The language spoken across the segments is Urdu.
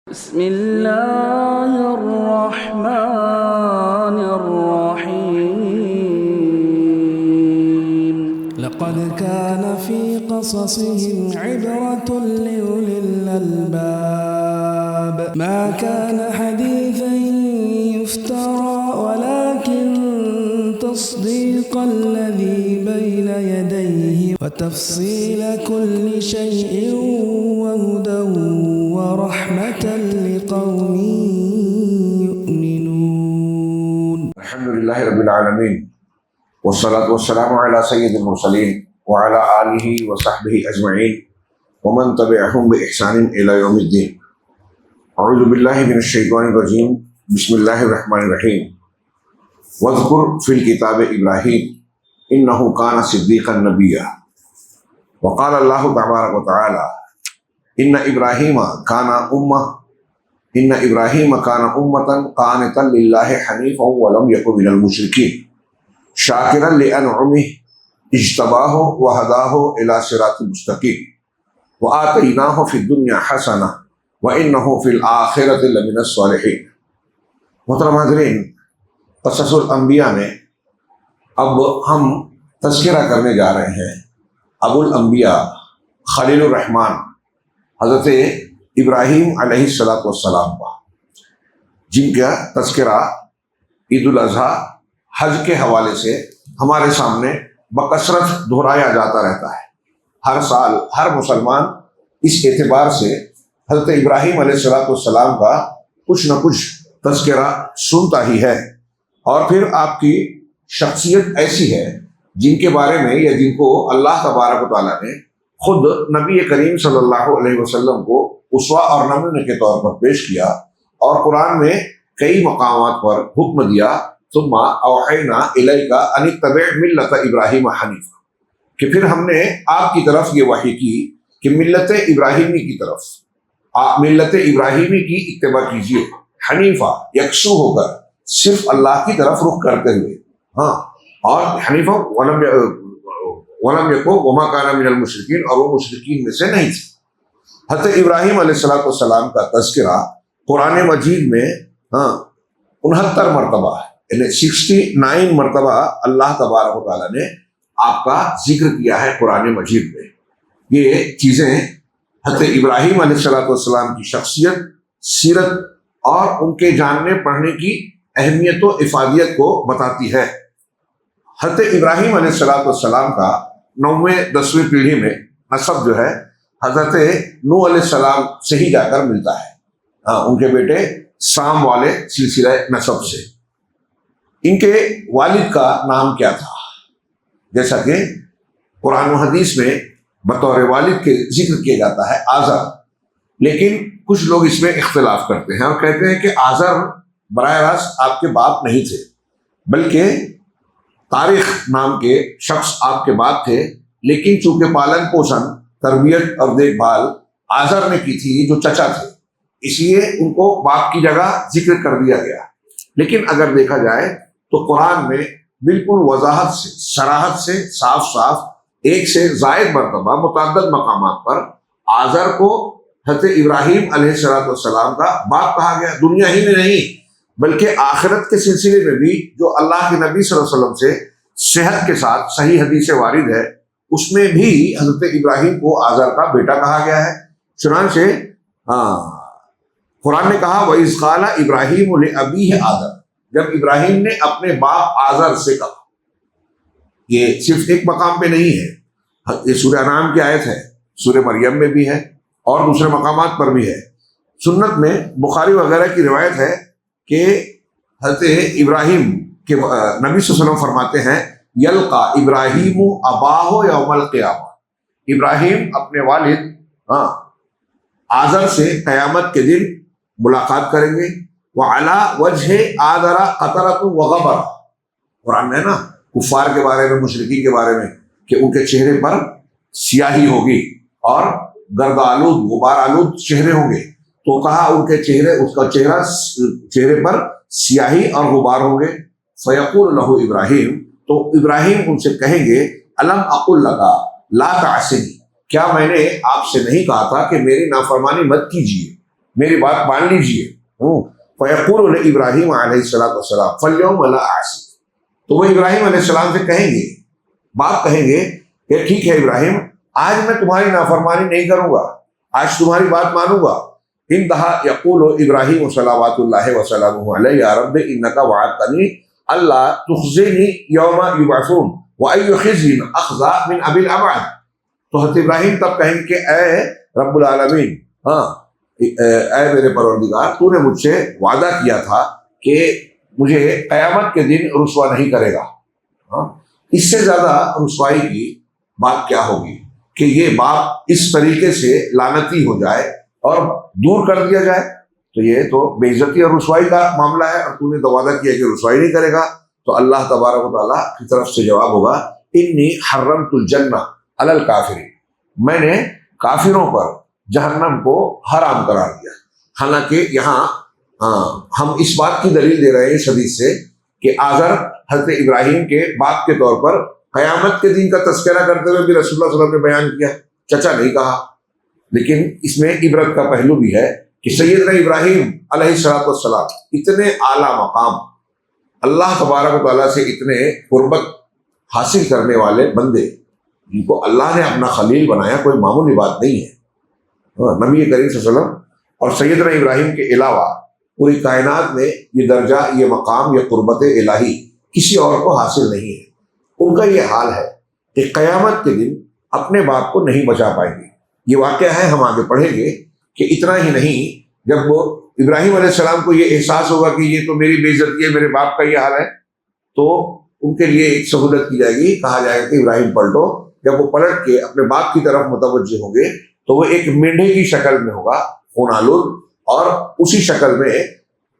بسم الله الرحمن الرحيم لقد كان في قصصهم عبرة لأولي الألباب ما كان حديثا يفترى ولكن تصديق الذي بين يديه وتفصيل كل شيء وهدى ورحمة لقوم يؤمنون. الحمد لله رب العالمين والصلاة والسلام على سيد المرسلين وعلى آله وصحبه أجمعين ومن تبعهم بإحسان إلى يوم الدين. أعوذ بالله من الشيطان الرجيم. بسم الله الرحمن الرحيم. واذكر في الكتاب إبراهيم إنه كان صديقا نبيا. وقال الله تبارك وتعالى إن إبراهيم كان أمة قانتا لله حنيفا ولم يكن من المشركين شاكرا لأنعمه اجتباه وهداه إلى صراط مستقيم وآتيناه في الدنيا حسنة وإنه في الآخرة لمن الصالحين. محترم حاضرین، قصص الانبیاء میں اب ہم تذکرہ کرنے جا رہے ہیں ابو الانبیاء خلیل الرحمن حضرت ابراہیم علیہ السلام کا، جن کا تذکرہ عید الاضحیٰ حج کے حوالے سے ہمارے سامنے بکثرت دہرایا جاتا رہتا ہے۔ ہر سال ہر مسلمان اس اعتبار سے حضرت ابراہیم علیہ السلام کا کچھ نہ کچھ تذکرہ سنتا ہی ہے، اور پھر آپ کی شخصیت ایسی ہے جن کے بارے میں یا جن کو اللہ تبارک و تعالیٰ نے خود نبی کریم صلی اللہ علیہ وسلم کو اسوہ اور نمونے کے طور پر پیش کیا، اور قرآن میں کئی مقامات پر حکم دیا ثم اوحینا الیک ان اتبع ملت ابراہیم حنیفا، کہ پھر ہم نے آپ کی طرف یہ وحی کی کہ ملت ابراہیمی کی طرف ملت ابراہیمی کی اتباع کیجیے، حنیفہ یکسو ہو کر صرف اللہ کی طرف رخ کرتے ہوئے، اور حنیفہ ولم یکن وما کان من المشرکین، اور وہ مشرکین میں سے نہیں تھے۔ حضرت ابراہیم علیہ السلام کا تذکرہ قرآن مجید میں 69 مرتبہ ہے، یعنی 69 مرتبہ اللہ تبارک و تعالیٰ نے آپ کا ذکر کیا ہے قرآن مجید میں۔ یہ چیزیں حضرت ابراہیم علیہ السلام کی شخصیت، سیرت اور ان کے جاننے پڑھنے کی اہمیت و افادیت کو بتاتی ہے۔ حضرت ابراہیم علیہ السلام کا 9ویں-10ویں پیڑھی میں نسب جو ہے حضرت نوح علیہ السلام سے ہی جا کر ملتا ہے، ان کے بیٹے سام والے سلسلہ نسب سے۔ ان کے والد کا نام کیا تھا؟ جیسا کہ قرآن و حدیث میں بطور والد کے ذکر کیا جاتا ہے آزر، لیکن کچھ لوگ اس میں اختلاف کرتے ہیں اور کہتے ہیں کہ آزر براہ راست آپ کے باپ نہیں تھے، بلکہ طارق نام کے شخص آپ کے باپ تھے، لیکن چونکہ پالن پوشن، تربیت اور دیکھ بھال آزر نے کی تھی جو چچا تھے، اس لیے ان کو باپ کی جگہ ذکر کر دیا گیا۔ لیکن اگر دیکھا جائے تو قرآن میں بالکل وضاحت سے، صراحت سے، صاف صاف ایک سے زائد مرتبہ متعدد مقامات پر آزر کو حضرت ابراہیم علیہ السلام کا باپ کہا گیا۔ دنیا ہی میں نہیں بلکہ آخرت کے سلسلے میں بھی جو اللہ کے نبی صلی اللہ علیہ وسلم سے صحت کے ساتھ صحیح حدیث وارد ہے، اس میں بھی حضرت ابراہیم کو آزر کا بیٹا کہا گیا ہے۔ چنانچہ قرآن نے کہا وَإِذْ قَالَ إِبْرَاهِيمُ لِأَبِيهِ آزر، جب ابراہیم نے اپنے باپ آزر سے کہا۔ یہ صرف ایک مقام پہ نہیں ہے، یہ سورہ انعام کی آیت ہے، سورہ مریم میں بھی ہے اور دوسرے مقامات پر بھی ہے۔ سنت میں بخاری وغیرہ کی روایت ہے کہ حضرت ابراہیم کے نبی صلی اللہ علیہ وسلم فرماتے ہیں یلقا ابراہیم اباہ یوم القیامہ، ابراہیم اپنے والد آزر سے قیامت کے دن ملاقات کریں گے۔ وعلی وجہ آذر قطرۃ وغبر، قرآن میں ہے نا کفار کے بارے میں، مشرکین کے بارے میں، کہ ان کے چہرے پر سیاہی ہوگی اور گرد آلود، غبار آلود چہرے ہوں گے، تو کہا ان کے چہرے، اس کا چہرے پر سیاہی اور غبار ہوں گے۔ فیقول لہ ابراہیم، تو ابراہیم ان سے کہیں گے الم اقل لک لا تعصنی، کیا میں نے آپ سے نہیں کہا تھا کہ میری نافرمانی مت کیجیے، میری بات مان لیجیے. فیقول ابراہیم علیہ السلام فالیوم لا اعصی، تو وہ ابراہیم علیہ السلام سے کہیں گے، باپ کہیں گے کہ ٹھیک ہے ابراہیم، آج میں تمہاری نافرمانی نہیں کروں گا، آج تمہاری بات مانوں گا. انتہا یقول ابراہیم صلوات اللہ وسلامہ علیہ یا رب انک وعدتنی اللہ تخزنی یوم یبعثون وای خزی اخزا من ابی الابعد. تو حضرت ابراہیم تب کہیں گے کہ اے رب العالمین، اے میرے پروردگار، تو نے مجھ سے وعدہ کیا تھا کہ مجھے قیامت کے دن رسوا نہیں کرے گا. اس سے زیادہ رسوائی کی بات کیا ہوگی کہ یہ باپ اس طریقے سے لعنتی ہو جائے اور دور کر دیا جائے. تو یہ تو بے عزتی اور رسوائی کا معاملہ ہے، اور تو نے تو وعدہ کیا کہ رسوائی نہیں کرے گا. تو اللہ تبارک و تعالیٰ کی طرف سے جواب ہوگا انی حرمت الجنہ علی الکافرین، میں نے کافروں پر جہنم کو حرام قرار دیا. حالانکہ یہاں ہم اس بات کی دلیل دے رہے ہیں اس حدیث سے کہ آزر حضرت ابراہیم کے باپ کے طور پر قیامت کے دن کا تذکرہ کرتے ہوئے بھی رسول اللہ صلی اللہ علیہ وسلم نے بیان کیا، چچا نہیں کہا. لیکن اس میں عبرت کا پہلو بھی ہے کہ سیدنا ابراہیم علیہ السلام اتنے اعلیٰ مقام، اللہ تبارک و تعالیٰ سے اتنے قربت حاصل کرنے والے بندے، جن کو اللہ نے اپنا خلیل بنایا، کوئی معمولی بات نہیں ہے. نبی کریم صلی اللہ علیہ وسلم اور سیدنا ابراہیم کے علاوہ پوری کائنات میں یہ درجہ، یہ مقام، یہ قربت الہی کسی اور کو حاصل نہیں ہے. ان کا یہ حال ہے کہ قیامت کے دن اپنے باپ کو نہیں بچا پائیں گے. یہ واقعہ ہے، ہم آگے پڑھیں گے کہ اتنا ہی نہیں، جب وہ ابراہیم علیہ السلام کو یہ احساس ہوگا کہ یہ تو میری بے عزتی ہے، میرے باپ کا یہ حال ہے، تو ان کے لیے ایک سہولت کی جائے گی، کہا جائے گا کہ ابراہیم پلٹو. جب وہ پلٹ کے اپنے باپ کی طرف متوجہ ہوں گے تو وہ ایک مینڈھے کی شکل میں ہوگا، خون آلود، اور اسی شکل میں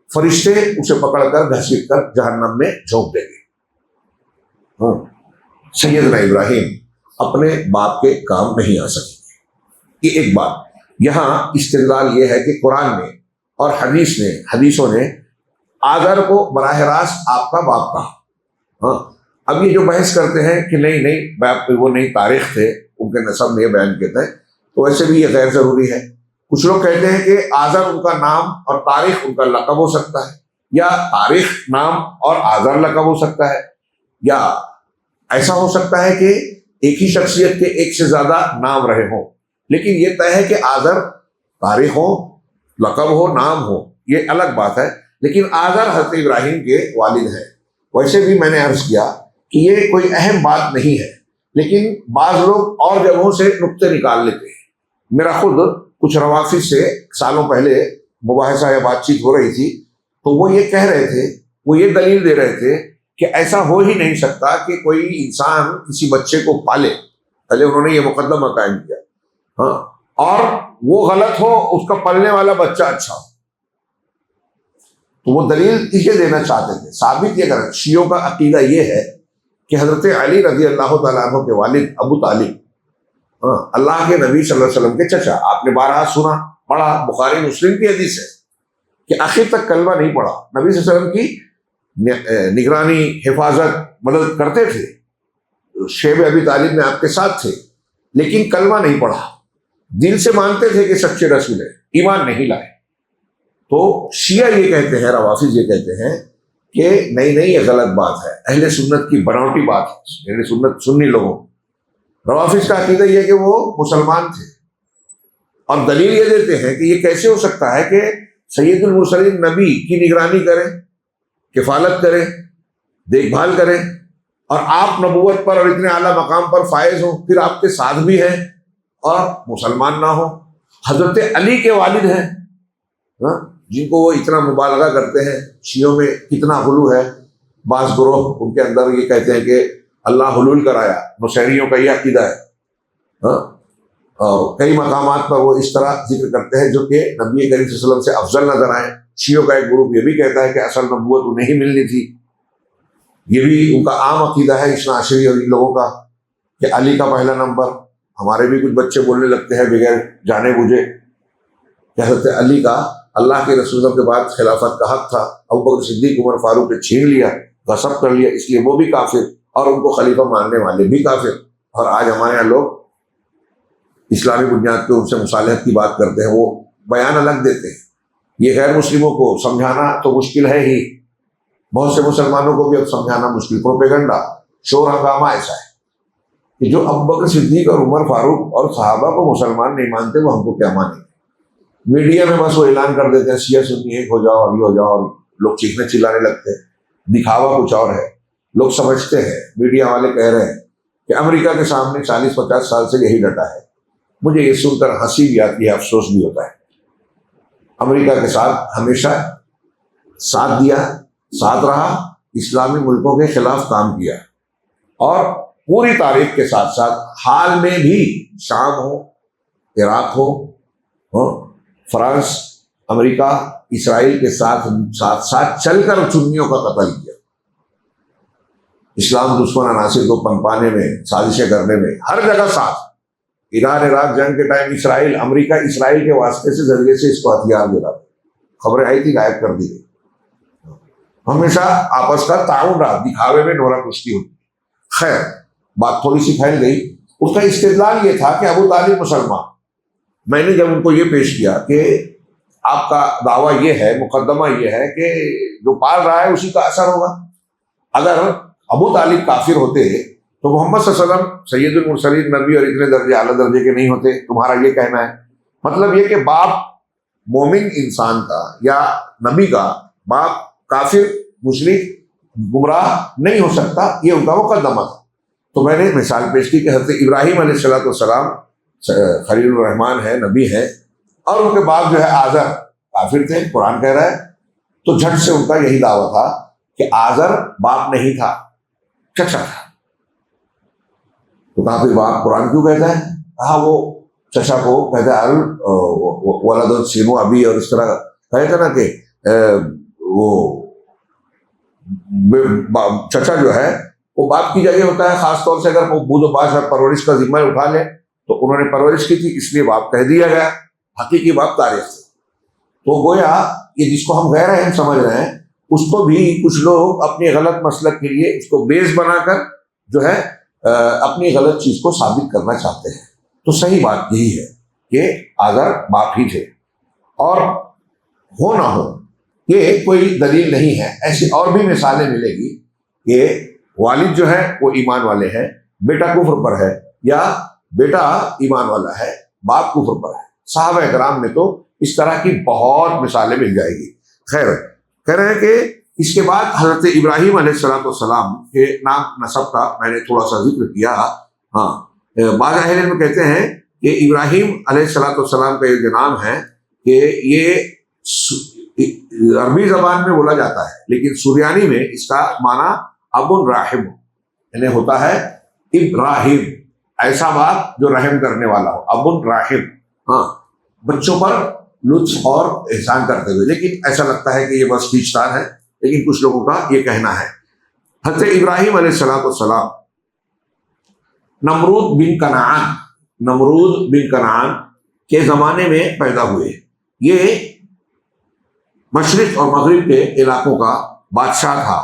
فرشتے اسے پکڑ کر گھسیٹ کر جہنم میں جھونک دیں گے. سیدنا ابراہیم اپنے باپ کے کام نہیں آ سکیں گے. یہ ایک بات. یہاں استدلال یہ ہے کہ قرآن میں اور حدیثوں نے آزر کو براہ راست آپ کا باپ کہا. اب یہ جو بحث کرتے ہیں کہ نہیں باپ وہ نہیں تاریخ تھے، ان کے نسب میں یہ بیان کہتے ہیں، تو ویسے بھی یہ غیر ضروری ہے. کچھ لوگ کہتے ہیں کہ آزر ان کا نام اور تاریخ ان کا لقب ہو سکتا ہے، یا تاریخ نام اور آزر لقب ہو سکتا ہے، یا ایسا ہو سکتا ہے کہ ایک ہی شخصیت کے ایک سے زیادہ نام رہے ہوں. لیکن یہ طے ہے کہ آزر تاریخ ہو، لقب ہو، نام ہو، یہ الگ بات ہے. لیکن آزر حضرت ابراہیم کے والد ہیں. ویسے بھی میں نے عرض کیا کہ یہ کوئی اہم بات نہیں ہے، لیکن بعض لوگ اور جگہوں سے نقطے نکال لیتے ہیں. میرا خود کچھ روافض سے سالوں پہلے مباحثہ یا بات چیت ہو رہی تھی، تو وہ یہ کہہ رہے تھے، وہ یہ دلیل دے رہے تھے کہ ایسا ہو ہی نہیں سکتا کہ کوئی انسان کسی بچے کو پالے. پہلے انہوں نے یہ مقدمہ قائم کیا، اور وہ غلط ہو، اس کا پلنے والا بچہ اچھا ہو. تو وہ دلیل یہ دینا چاہتے تھے، ثابت یہ کر. شیعوں کا عقیدہ یہ ہے کہ حضرت علی رضی اللہ تعالیٰ عنہ کے والد ابو طالب اللہ کے نبی صلی اللہ علیہ وسلم کے چچا، آپ نے بارہا سنا پڑھا، بخاری مسلم کی حدیث ہے کہ آخر تک کلمہ نہیں پڑھا. نبی صلی اللہ علیہ وسلم کی نگرانی، حفاظت، مدد کرتے تھے، شیب ابی طالب میں آپ کے ساتھ تھے، لیکن کلمہ نہیں پڑھا. دل سے مانتے تھے کہ سچے رسول ہیں، ایمان نہیں لائے. تو شیعہ یہ کہتے ہیں، روافض یہ کہتے ہیں کہ نہیں یہ غلط بات ہے، اہل سنت کی بناوٹی بات ہے. اہل سنت سنی لوگوں، روافض کا عقیدہ یہ کہ وہ مسلمان تھے، اور دلیل یہ دیتے ہیں کہ یہ کیسے ہو سکتا ہے کہ سید المرسلین نبی کی نگرانی کریں، کفالت کریں، دیکھ بھال کریں، اور آپ نبوت پر اور اتنے اعلیٰ مقام پر فائز ہوں، پھر آپ کے ساتھ بھی ہیں اور مسلمان نہ ہوں. حضرت علی کے والد ہیں، جن کو وہ اتنا مبالغہ کرتے ہیں. شیعوں میں کتنا غلو ہے. بعض گروہ ان کے اندر یہ کہتے ہیں کہ اللہ حلول کرایا، نصیریوں کا یہ عقیدہ ہے. اور کئی مقامات پر وہ اس طرح ذکر کرتے ہیں جو کہ نبی کریم صلی اللہ علیہ وسلم سے افضل نظر آئے. شیعوں کا ایک گروپ یہ بھی کہتا ہے کہ اصل نبوت انہیں ہی ملنی تھی. یہ بھی ان کا عام عقیدہ ہے اثنا عشری اور ان لوگوں کا کہ علی کا پہلا نمبر. ہمارے بھی کچھ بچے بولنے لگتے ہیں بغیر جانے بوجھے کہ حضرت علی کا اللہ کے رسول کے بعد خلافت کا حق تھا، ابوبکر صدیق عمر فاروق نے چھین لیا، غصب کر لیا، اس لیے وہ بھی کافر اور ان کو خلیفہ ماننے والے بھی کافر. اور آج ہمارے یہاں لوگ اسلامی بنیاد پہ ان سے مصالحت کی بات کرتے ہیں، وہ بیان الگ دیتے ہیں. یہ غیر مسلموں کو سمجھانا تو مشکل ہے ہی، بہت سے مسلمانوں کو بھی اب سمجھانا مشکل، پروپیگنڈا، شور ہنگامہ ایسا ہے کہ جو ابو بکر صدیق اور عمر فاروق اور صحابہ کو مسلمان نہیں مانتے وہ ہم کو کیا مانیں گے؟ میڈیا میں بس وہ اعلان کر دیتے ہیں شیعہ سنی ایک ہو جاؤ اور یہ ہو جاؤ، اور لوگ چیخنے چلانے لگتے ہیں، دکھاوا کچھ اور ہے۔ لوگ سمجھتے ہیں، میڈیا والے کہہ رہے ہیں کہ امریکہ کے سامنے 40-50 سال سے یہی ڈٹا ہے۔ مجھے یہ سن کر ہنسی بھی آتی ہے، افسوس بھی ہوتا ہے۔ امریکہ کے ساتھ ہمیشہ ساتھ دیا، ساتھ رہا، اسلامی ملکوں کے خلاف کام کیا، اور پوری تاریخ کے ساتھ ساتھ حال میں بھی شام ہو، عراق ہو، فرانس، امریکہ، اسرائیل کے ساتھ ساتھ چل کر سنیوں کا قتل کیا، اسلام دشمن عناصر کو پنپانے میں، سازشیں کرنے میں، ہر جگہ ساتھ۔ ایران عراق جنگ کے ٹائم اسرائیل، امریکہ اسرائیل کے واسطے سے ذریعے سے اس کو ہتھیار دے رہا تھا، خبریں آئی تھی، غائب کر دی گئی۔ ہمیشہ آپس کا تعاون رہا، دکھاوے میں نورا کشتی ہوتی۔ خیر، بات تھوڑی سی پھیل گئی۔ اس کا استدلال یہ تھا کہ ابو طالب مسلمان۔ میں نے جب ان کو یہ پیش کیا کہ آپ کا دعویٰ یہ ہے، مقدمہ یہ ہے کہ جو پال رہا ہے اسی کا اثر ہوگا، اگر ابو طالب کافر ہوتے تو محمد صلی اللہ علیہ وسلم سید المرسلین نبی اور اتنے درجے اعلیٰ درجے کے نہیں ہوتے، تمہارا یہ کہنا ہے۔ مطلب یہ کہ باپ مومن انسان کا یا نبی کا باپ کافر، مشرک، گمراہ نہیں ہو سکتا، یہ ان کا مقدمہ تھا۔ تو میں نے مثال پیش کی کہ حضرت ابراہیم علیہ السلام خلیل الرحمن ہے، نبی ہے، اور ان کے باپ جو ہے آزر کافر تھے، قرآن کہہ رہا ہے۔ تو جھٹ سے ان کا یہی دعویٰ تھا کہ آزر باپ نہیں تھا، چچا تھا۔ تو کہا پھر باپ قرآن کیوں کہتا ہے؟ کہا وہ چچا کو کہتا ہے ولد سینو ابھی، اور اس طرح کہتے نا کہ وہ چچا جو ہے وہ باپ کی جگہ ہوتا ہے، خاص طور سے اگر وہ بود و باش اور پرورش کا ذمہ اٹھا لے تو انہوں نے پرورش کی تھی اس لیے باپ کہہ دیا گیا، حقیقی باپ تاریخ سے۔ تو گویا یہ جس کو ہم غیر اہم سمجھ رہے ہیں اس کو بھی کچھ لوگ اپنی غلط مسلک کے لیے اس کو بیس بنا کر جو ہے اپنی غلط چیز کو ثابت کرنا چاہتے ہیں۔ تو صحیح بات یہی ہے کہ آزر باپ ہی تھے، اور ہو نہ ہو یہ کوئی دلیل نہیں ہے۔ ایسی اور بھی مثالیں ملے گی کہ والد جو ہے وہ ایمان والے ہیں، بیٹا کفر پر ہے، یا بیٹا ایمان والا ہے، باپ کفر پر ہے۔ صحابہ کرام میں تو اس طرح کی بہت مثالیں مل جائے گی۔ خیر، کہہ رہے ہیں کہ اس کے بعد حضرت ابراہیم علیہ السلام کے نام نسب کا میں نے تھوڑا سا ذکر کیا۔ بعض اہل علم کہتے ہیں کہ ابراہیم علیہ السلام کا یہ جو نام ہے کہ یہ عربی زبان میں بولا جاتا ہے، لیکن سریانی میں اس کا معنی ابو الرحم یعنی ہوتا ہے ابراہیم، ایسا باپ جو رحم کرنے والا ہو، ابو الرحم، بچوں پر لطف اور احسان کرتے ہوئے۔ لیکن ایسا لگتا ہے کہ یہ بس کھینچتان ہے، لیکن کچھ لوگوں کا یہ کہنا ہے۔ حضرت ابراہیم علیہ السلام نمرود بن کنعان کے زمانے میں پیدا ہوئے۔ یہ مشرق اور مغرب کے علاقوں کا بادشاہ تھا،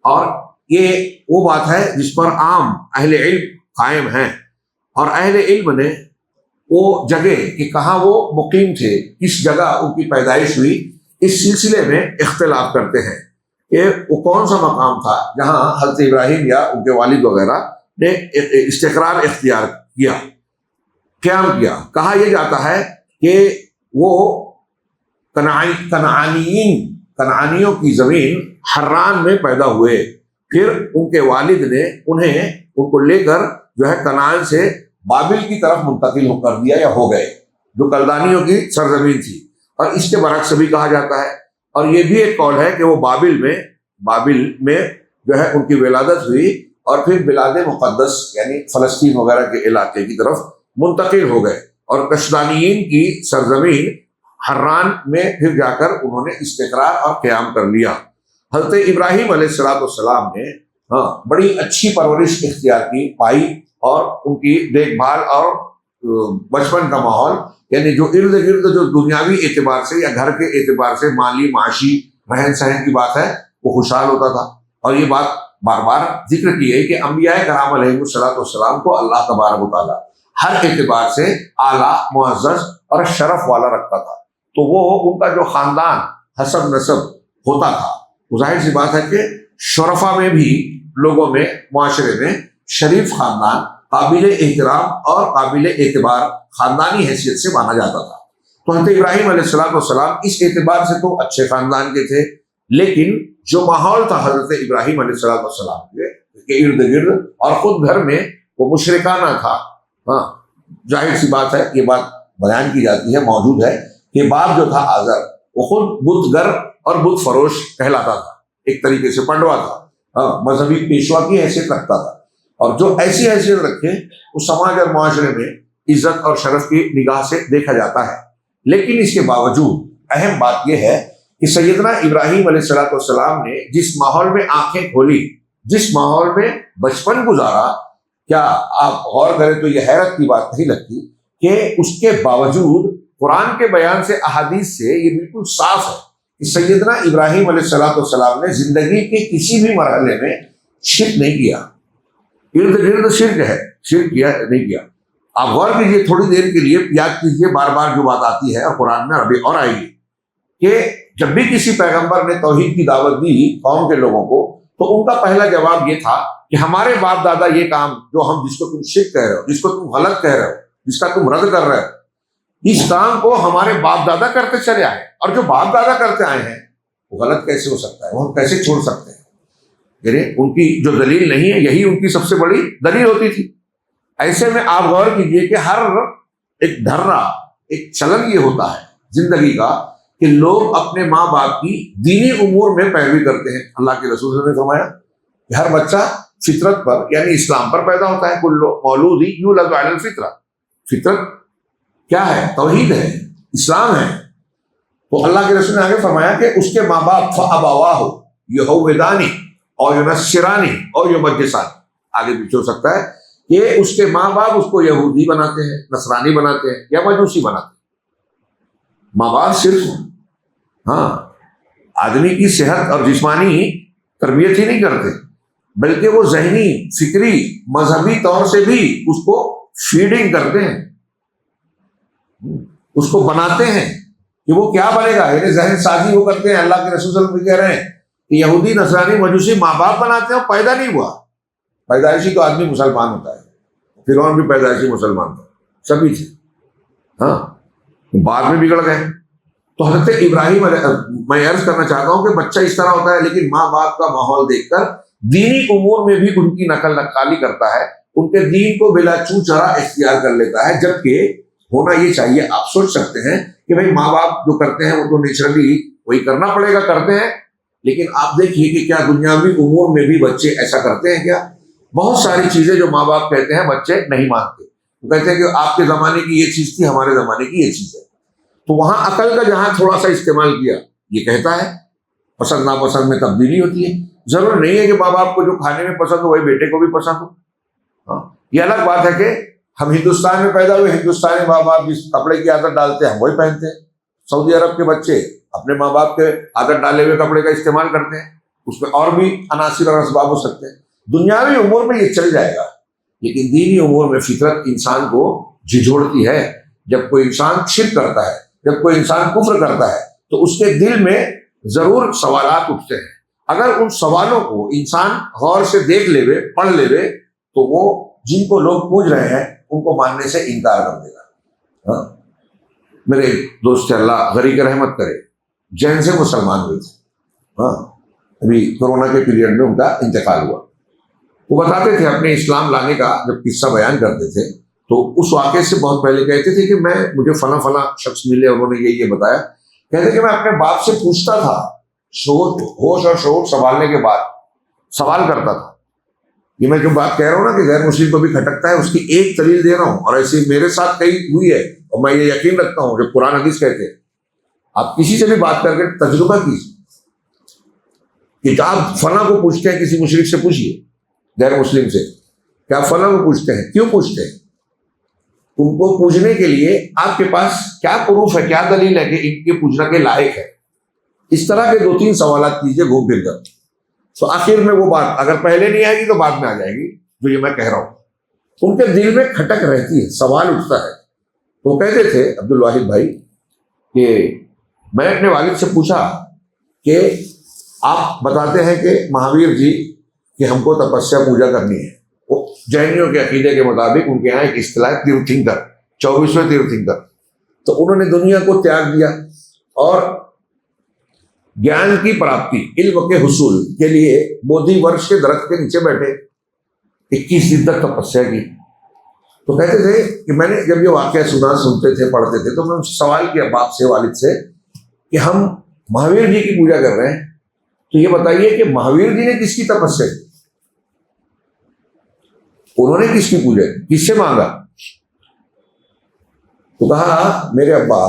اور یہ وہ بات ہے جس پر عام اہل علم قائم ہیں، اور اہل علم نے وہ جگہ کہ کہاں وہ مقیم تھے، کس جگہ ان کی پیدائش ہوئی، اس سلسلے میں اختلاف کرتے ہیں کہ وہ کون سا مقام تھا جہاں حضرت ابراہیم یا ان کے والد وغیرہ نے استقرار اختیار کیا، قیام کیا۔ کہا یہ جاتا ہے کہ وہ کنعانیوں کی زمین حران میں پیدا ہوئے، پھر ان کے والد نے ان کو لے کر جو ہے کنعان سے بابل کی طرف منتقل کر دیا یا ہو گئے، جو کلدانیوں کی سرزمین تھی۔ اور اس کے برعکس بھی کہا جاتا ہے، اور یہ بھی ایک قول ہے کہ وہ بابل میں جو ہے ان کی ولادت ہوئی، اور پھر بلاد مقدس یعنی فلسطین وغیرہ کے علاقے کی طرف منتقل ہو گئے، اور کشدانیین کی سرزمین حران میں پھر جا کر انہوں نے استقرار اور قیام کر لیا۔ حضرت ابراہیم علیہ السلام نے بڑی اچھی پرورش اختیار کی پائی، اور ان کی دیکھ بھال اور بچپن کا ماحول یعنی جو ارد گرد جو دنیاوی اعتبار سے یا گھر کے اعتبار سے مالی معاشی رہن سہن کی بات ہے وہ خوشحال ہوتا تھا۔ اور یہ بات بار بار ذکر کی ہے کہ انبیاء کرام علیہ السلام کو اللہ تبارک و تعالیٰ ہر اعتبار سے اعلیٰ، معزز اور شرف والا رکھتا تھا۔ تو وہ ان کا جو خاندان حسب نسب ہوتا تھا، وہ ظاہر سی بات ہے کہ شرفا میں بھی لوگوں میں معاشرے میں شریف خاندان قابل احترام اور قابل اعتبار خاندانی حیثیت سے مانا جاتا تھا۔ تو حضرت ابراہیم علیہ السلام اس اعتبار سے تو اچھے خاندان کے تھے، لیکن جو ماحول تھا حضرت ابراہیم علیہ السلام کے ارد گرد اور خود گھر میں وہ مشرکانہ تھا۔ ہاں، ظاہر سی بات ہے، یہ بات بیان کی جاتی ہے، موجود ہے کہ باپ جو تھا آزر وہ خود بت گر اور بت فروش کہلاتا تھا، ایک طریقے سے پنڈوا تھا، ہاں، مذہبی پیشوا کی حیثیت رکھتا تھا، اور جو ایسی حیثیت رکھے وہ سماج اور معاشرے میں عزت اور شرف کی نگاہ سے دیکھا جاتا ہے۔ لیکن اس کے باوجود اہم بات یہ ہے کہ سیدنا ابراہیم علیہ السلام نے جس ماحول میں آنکھیں کھولی، جس ماحول میں بچپن گزارا، کیا آپ غور کریں تو یہ حیرت کی بات نہیں لگتی کہ اس کے باوجود قرآن کے بیان سے، احادیث سے یہ بالکل صاف ہے کہ سیدنا ابراہیم علیہ السلام نے زندگی کے کسی بھی مرحلے میں شرک نہیں کیا۔ ارد گرد شرک ہے، شرک کیا نہیں کیا۔ آپ غور کیجیے، تھوڑی دیر کے لیے یاد کیجیے، بار بار جو بات آتی ہے اور قرآن میں ابھی اور آئے گی کہ جب بھی کسی پیغمبر نے توحید کی دعوت دی قوم کے لوگوں کو، تو ان کا پہلا جواب یہ تھا کہ ہمارے باپ دادا یہ کام جو ہم جس کو تم شرک کہہ رہے ہو، جس کو تم غلط کہہ رہے ہو، جس کا تم رد کر رہے ہو، اس کام کو ہمارے باپ دادا کرتے چلے آئے، اور جو باپ دادا کرتے آئے ہیں وہ غلط کیسے ہو سکتا ہے، وہ ہم کیسے چھوڑ سکتے ہیں؟ یعنی ان کی جو دلیل نہیں ہے، یہی ان کی سب سے بڑی دلیل ہوتی تھی۔ ایسے میں آپ غور کیجئے کہ ہر ایک دھرا، ایک چلن یہ ہوتا ہے زندگی کا کہ لوگ اپنے ماں باپ کی دینی امور میں پیروی کرتے ہیں۔ اللہ کے رسول نے فرمایا کہ ہر بچہ فطرت پر یعنی اسلام پر پیدا ہوتا ہے، کل مولود یولد علی الفطرہ۔ فطرت کیا ہے؟ توحید ہے، اسلام ہے۔ تو اللہ کے رسول نے آگے فرمایا کہ اس کے ماں باپ فَأَبَوَاهُ يُهَوِّدَانِهِ اور يُنَصِّرَانِهِ اور يُمَجِّسَانِهِ، آگے پیچھے ہو سکتا ہے کہ اس کے ماں باپ اس کو یہودی بناتے ہیں، نصرانی بناتے ہیں یا مجوسی بناتے ہیں۔ ماں باپ صرف ہاں آدمی کی صحت اور جسمانی تربیت ہی نہیں کرتے، بلکہ وہ ذہنی، فکری، مذہبی طور سے بھی اس کو فیڈنگ کرتے ہیں، اس کو بناتے ہیں کہ وہ کیا بنے گا، یعنی ذہن سازی وہ کرتے ہیں۔ اللہ کے رسول صلی اللہ علیہ وسلم کہہ رہے ہیں کہ یہودی، نصرانی، مجوسی ماں باپ بناتے ہیں، پیدا نہیں ہوا۔ پیدائشی تو آدمی مسلمان ہوتا ہے، فرعون بھی پیدائشی مسلمان تھا، سبھی تھے، ہاں، بعد میں بگڑ گئے۔ تو حضرت ابراہیم میں عرض کرنا چاہتا ہوں کہ بچہ اس طرح ہوتا ہے، لیکن ماں باپ کا ماحول دیکھ کر دینی امور میں بھی ان کی نقل نقالی کرتا ہے، ان کے دین کو بلا چوں چرا اختیار کر لیتا ہے، جبکہ ہونا یہ چاہیے۔ آپ سوچ سکتے ہیں کہ بھائی ماں باپ جو کرتے ہیں وہ تو نیچرلی وہی کرنا پڑے گا، کرتے ہیں، لیکن آپ دیکھیے کہ کیا دنیاوی امور میں بھی بچے ایسا کرتے ہیں؟ کیا بہت ساری چیزیں جو ماں باپ کہتے ہیں بچے نہیں مانتے، وہ کہتے ہیں کہ آپ کے زمانے کی یہ چیز تھی، ہمارے زمانے کی یہ چیز ہے۔ تو وہاں عقل کا جہاں تھوڑا سا استعمال کیا، یہ کہتا ہے پسند ناپسند میں تبدیلی ہوتی ہے۔ ضرور نہیں ہے کہ ماں باپ کو جو کھانے میں پسند ہو وہی بیٹے کو بھی پسند ہو، ہاں، یہ الگ بات ہے کہ ہم ہندوستان میں پیدا ہوئے، ہندوستانی ماں باپ جس کپڑے کی عادت ڈالتے ہیں ہم وہی پہنتے ہیں۔ سعودی عرب کے بچے اپنے ماں باپ کے عادت ڈالے ہوئے کپڑے کا استعمال کرتے ہیں، اس میں اور بھی عناصر اور اسباب ہو سکتے ہیں۔ دنیاوی امور میں یہ چل جائے گا، لیکن دینی امور میں فطرت انسان کو جھنجھوڑتی ہے۔ جب کوئی انسان شرک کرتا ہے، جب کوئی انسان کفر کرتا ہے، تو اس کے دل میں ضرور سوالات اٹھتے ہیں۔ اگر ان سوالوں کو انسان غور سے دیکھ لے، پڑھ لے، تو وہ جن کو لوگ پوچھ رہے ہیں ان کو ماننے سے انکار کر دے گا۔ ہاں، میرے ایک دوست تھے، اللہ غریق رحمت کرے، جین سے مسلمان ہوئے تھے، ہاں، ابھی کورونا کے پیریڈ میں ان کا انتقال ہوا۔ وہ بتاتے تھے اپنے اسلام لانے کا جب قصہ بیان کرتے تھے تو اس واقعے سے بہت پہلے کہتے تھے کہ مجھے فلاں شخص ملے، انہوں نے یہ بتایا، کہتے کہ میں اپنے باپ سے پوچھتا تھا، ہوش اور شعور سنبھالنے کے بعد سوال کرتا تھا۔ یہ میں جو بات کہہ رہا ہوں نا کہ غیر مسلم کو بھی کھٹکتا ہے، اس کی ایک دلیل دے رہا ہوں، اور ایسی میرے ساتھ کئی ہوئی ہے، اور میں یہ یقین رکھتا ہوں جو قرآن حدیث کہتے ہیں۔ آپ کسی سے بھی بات کر کے تجربہ کیجیے کہ آپ فلاں کو پوچھتے ہیں، کسی مشرک سے پوچھیے، غیر مسلم سے، کیا فلاں کو پوچھتے ہیں، کیوں پوچھتے ہیں؟ ان کو پوچھنے کے لیے آپ کے پاس کیا پروف ہے، کیا دلیل ہے کہ ان کے پوچھنا کے لائق ہے؟ اس طرح کے 2-3 سوالات کیجیے گھوم پھر کر، تو آخر میں وہ بات اگر پہلے نہیں آئے گی تو بعد میں آ جائے گی جو یہ میں کہہ رہا ہوں۔ ان کے دل میں کھٹک رہتی ہے، سوال اٹھتا ہے۔ وہ کہتے تھے عبد الواحد بھائی کہ میں اپنے والد سے پوچھا کہ آپ بتاتے ہیں کہ مہاویر جی کہ ہم کو تپسیا پوجا کرنی ہے. وہ جینیوں کے عقیدے کے مطابق ان کے یہاں ایک اصطلاح تیرتھنکر، 24ویں تیرتھنکر. تو انہوں نے دنیا کو تیاگ دیا اور گیان کی پراپتی، علم کے حصول کے لیے بودھی ورش کے درخت کے نیچے بیٹھے 21 دن تک تپسیا کی. تو کہتے تھے کہ میں نے جب یہ واقعہ سنتے تھے پڑھتے تھے تو میں ان سے سوال کیا باپ سے، والد سے، کہ ہم مہاویر جی کی پوجا کر رہے ہیں تو یہ بتائیے کہ مہاویر جی نے کس کی تپسیا کی، انہوں نے کس کی پوجا کی، کس سے مانگا؟ تو کہا میرے ابا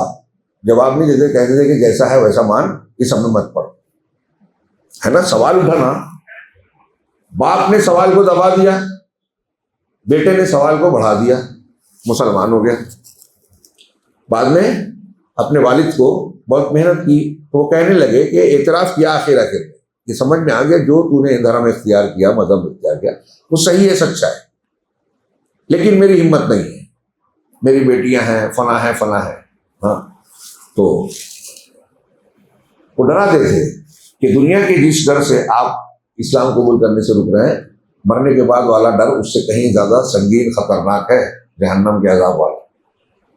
جواب نہیں دیتے، کہتے تھے کہ جیسا ہے ویسا مان، اس ہم میں مت پڑ. ہے نا، سوال اٹھانا. باپ نے سوال کو دبا دیا، بیٹے نے سوال کو بڑھا دیا، مسلمان ہو گیا. بعد میں اپنے والد کو بہت محنت کی تو وہ کہنے لگے کہ اعتراف کیا آخر یہ سمجھ میں آ گیا جو تو نے دھرم اختیار کیا، مذہب اختیار کیا، وہ صحیح ہے، سچا ہے، لیکن میری ہمت نہیں ہے، میری بیٹیاں ہیں، فلاں ہے فلاں ہے. ہاں، تو وہ ڈراتے تھے کہ دنیا کے جس ڈر سے آپ اسلام قبول کرنے سے رک رہے ہیں، مرنے کے بعد والا ڈر اس سے کہیں زیادہ سنگین خطرناک ہے، جہنم کے عذاب والا.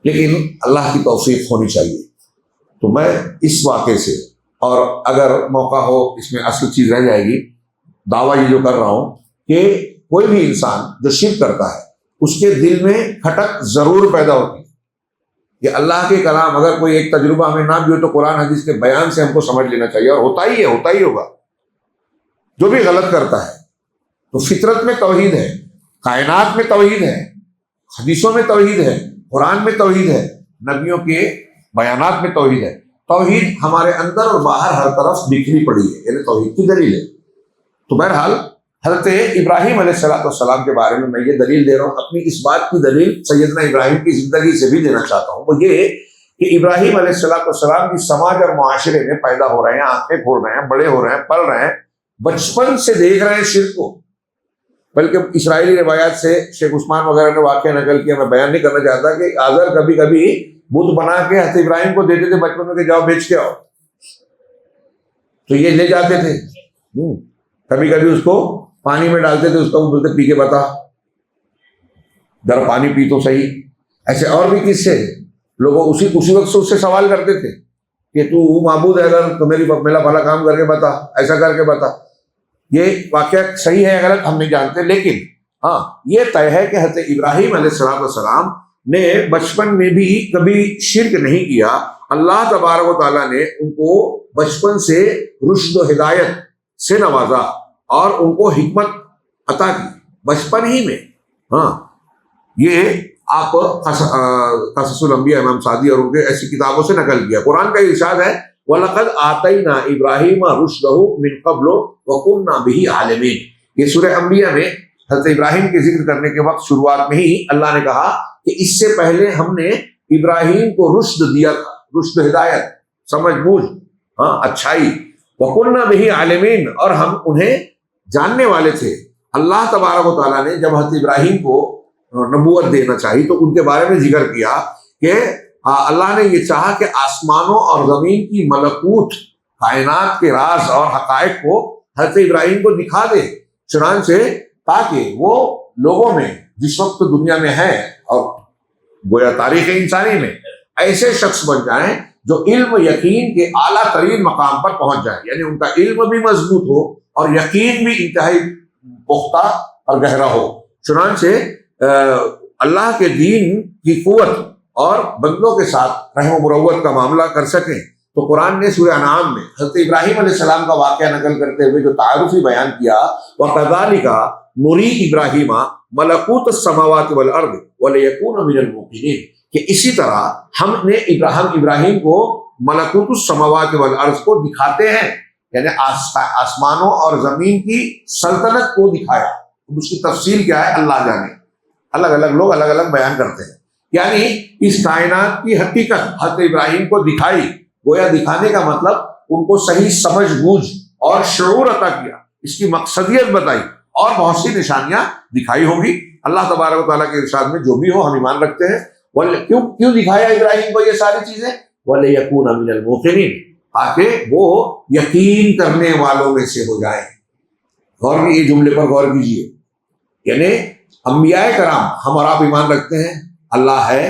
لیکن اللہ کی توفیق ہونی چاہیے. تو میں اس واقعے سے، اور اگر موقع ہو اس میں اصل چیز رہ جائے گی، دعویٰ یہ جو کر رہا ہوں کہ کوئی بھی انسان جو شرک کرتا ہے اس کے دل میں کھٹک ضرور پیدا ہوتی ہے کہ اللہ کے کلام اگر کوئی ایک تجربہ ہمیں نہ بھی ہو تو قرآن حدیث کے بیان سے ہم کو سمجھ لینا چاہیے، اور ہوتا ہی ہوگا. جو بھی غلط کرتا ہے تو فطرت میں توحید ہے، کائنات میں توحید ہے، حدیثوں میں توحید ہے، قرآن میں توحید ہے، نبیوں کے بیانات میں توحید ہے. توحید ہمارے اندر اور باہر ہر طرف بکھری پڑی ہے، یعنی توحید کی دلیل ہے. تو بہرحال حضرت ابراہیم علیہ السلام کے بارے میں یہ دلیل دے رہا ہوں. اپنی اس بات کی دلیل سیدنا ابراہیم کی زندگی سے بھی دینا چاہتا ہوں. وہ یہ کہ ابراہیم علیہ السلام کی سماج اور معاشرے میں پیدا ہو رہے ہیں، آنکھیں کھول رہے ہیں، بڑے ہو رہے ہیں، پل رہے ہیں، بچپن سے دیکھ رہے ہیں شرک کو. بلکہ اسرائیلی روایات سے شیخ عثمان وغیرہ نے واقعہ نقل کیا، میں بیان نہیں کرنا چاہتا، کہ آزر کبھی کبھی بت بنا کے حضرت ابراہیم کو دیتے تھے بچپن میں کہ جاؤ بیچ کے آؤ، تو یہ لے جاتے تھے. کبھی کبھی اس کو پانی میں ڈالتے تھے، اس کو بولتے پی کے بتا، ذرا پانی پی تو صحیح. ایسے اور بھی قصے لوگوں اسی وقت سے اس سے سوال کرتے تھے کہ تو معبود ہے اگر تو میرا بھلا کام کر کے بتا، ایسا کر کے بتا. یہ واقعہ صحیح ہے غلط ہم نہیں جانتے، لیکن ہاں یہ طے ہے کہ حضرت ابراہیم علیہ السلام نے بچپن میں بھی کبھی شرک نہیں کیا. اللہ تبارک و تعالیٰ نے ان کو بچپن سے رشد و ہدایت سے نوازا اور ان کو حکمت عطا کی بچپن ہی میں. ہاں، یہ آپ قصص الانبیاء امام سعدی اور ان کے ایسی کتابوں سے نقل کیا. قرآن کا ارشاد ہے وَلَقَدْ آتَيْنَا إِبْرَاهِيمَ رُشْدَهُ مِنْ قَبْلُ وَكُنَّا بِهِ عَالِمِينَ. یہ سورہ انبیاء میں حضرت ابراہیم کے ذکر کرنے کے وقت شروعات میں ہی اللہ نے کہا کہ اس سے پہلے ہم نے ابراہیم کو رشد دیا تھا، رشد ہدایت، سمجھ بوجھ، ہاں اچھائی. وَكُنَّا بِهِ عَالِمِينَ، اور ہم انہیں جاننے والے تھے. اللہ تبارک و تعالیٰ نے جب حضرت ابراہیم کو نبوت دینا چاہی تو ان کے بارے میں ذکر کیا کہ اللہ نے یہ چاہا کہ آسمانوں اور زمین کی ملکوت، کائنات کے راز اور حقائق کو حضرت ابراہیم کو دکھا دے، چنانچہ تاکہ وہ لوگوں میں جس وقت دنیا میں ہے اور گویا تاریخ انسانی میں ایسے شخص بن جائیں جو علم یقین کے اعلیٰ ترین مقام پر پہنچ جائیں، یعنی ان کا علم بھی مضبوط ہو اور یقین بھی انتہائی پختہ اور گہرا ہو. چنانچہ اللہ کے دین کی قوت اور بندوں کے ساتھ رحم و مروت کا معاملہ کر سکیں. تو قرآن نے سورہ انعام میں حضرت ابراہیم علیہ السلام کا واقعہ نقل کرتے ہوئے جو تعارفی بیان کیا، وَكَذَلِكَ نُرِي إِبْرَاهِيمَ مَلَكُوتَ السَّمَاوَاتِ وَالْأَرْضِ وَلِيَكُونَ مِنَ الْمُوقِنِينَ، کہ اسی طرح ہم نے ابراہیم کو ملکوت السماوات والارض کو دکھاتے ہیں، یعنی آسمانوں اور زمین کی سلطنت کو دکھایا. اس کی تفصیل کیا ہے اللہ جانے، الگ الگ لوگ الگ الگ بیان کرتے ہیں. یعنی اس کائنات کی حقیقت حضرت ابراہیم کو دکھائی. گویا دکھانے کا مطلب ان کو صحیح سمجھ بوجھ اور شعور عطا کیا، اس کی مقصدیت بتائی اور بہت سی نشانیاں دکھائی ہوگی. اللہ تبارک و تعالیٰ کے ارشاد میں جو بھی ہو ہم ایمان رکھتے ہیں. کیوں دکھایا ابراہیم کو یہ ساری چیزیں؟ وَلِيَكُونَ مِنَ الْمُوقِنِينَ، تاکہ وہ یقین کرنے والوں میں سے ہو جائیں۔ غور یہ جملے پر غور کیجیے، یعنی انبیاء کرام ہم اور آپ ایمان رکھتے ہیں اللہ ہے،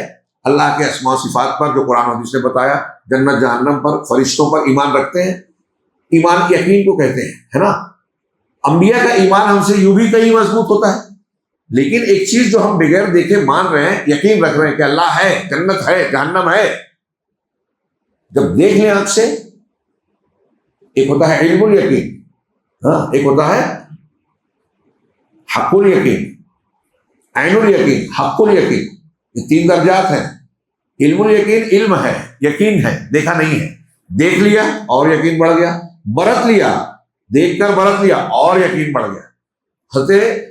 اللہ کے اسماء و صفات پر جو قرآن و حدیث نے بتایا، جنت جہنم پر، فرشتوں پر ایمان رکھتے ہیں۔ ایمان یقین کو کہتے ہیں، ہے نا۔ انبیاء کا ایمان ہم سے یوں بھی کہیں مضبوط ہوتا ہے، لیکن ایک چیز جو ہم بغیر دیکھے مان رہے ہیں، یقین رکھ رہے ہیں کہ اللہ ہے، جنت ہے، جہنم ہے، جب دیکھ لیں آنکھ سے، ایک ہوتا ہے علم الیقین، ہاں، ایک ہوتا ہے حق الیقین، عین الیقین، حق الیقین، یہ تین درجات ہیں۔ علم الیقین علم ہے، یقین ہے، دیکھا نہیں ہے، دیکھ لیا اور یقین بڑھ گیا، برت لیا، دیکھ کر برت لیا اور یقین بڑھ گیا۔ حضرت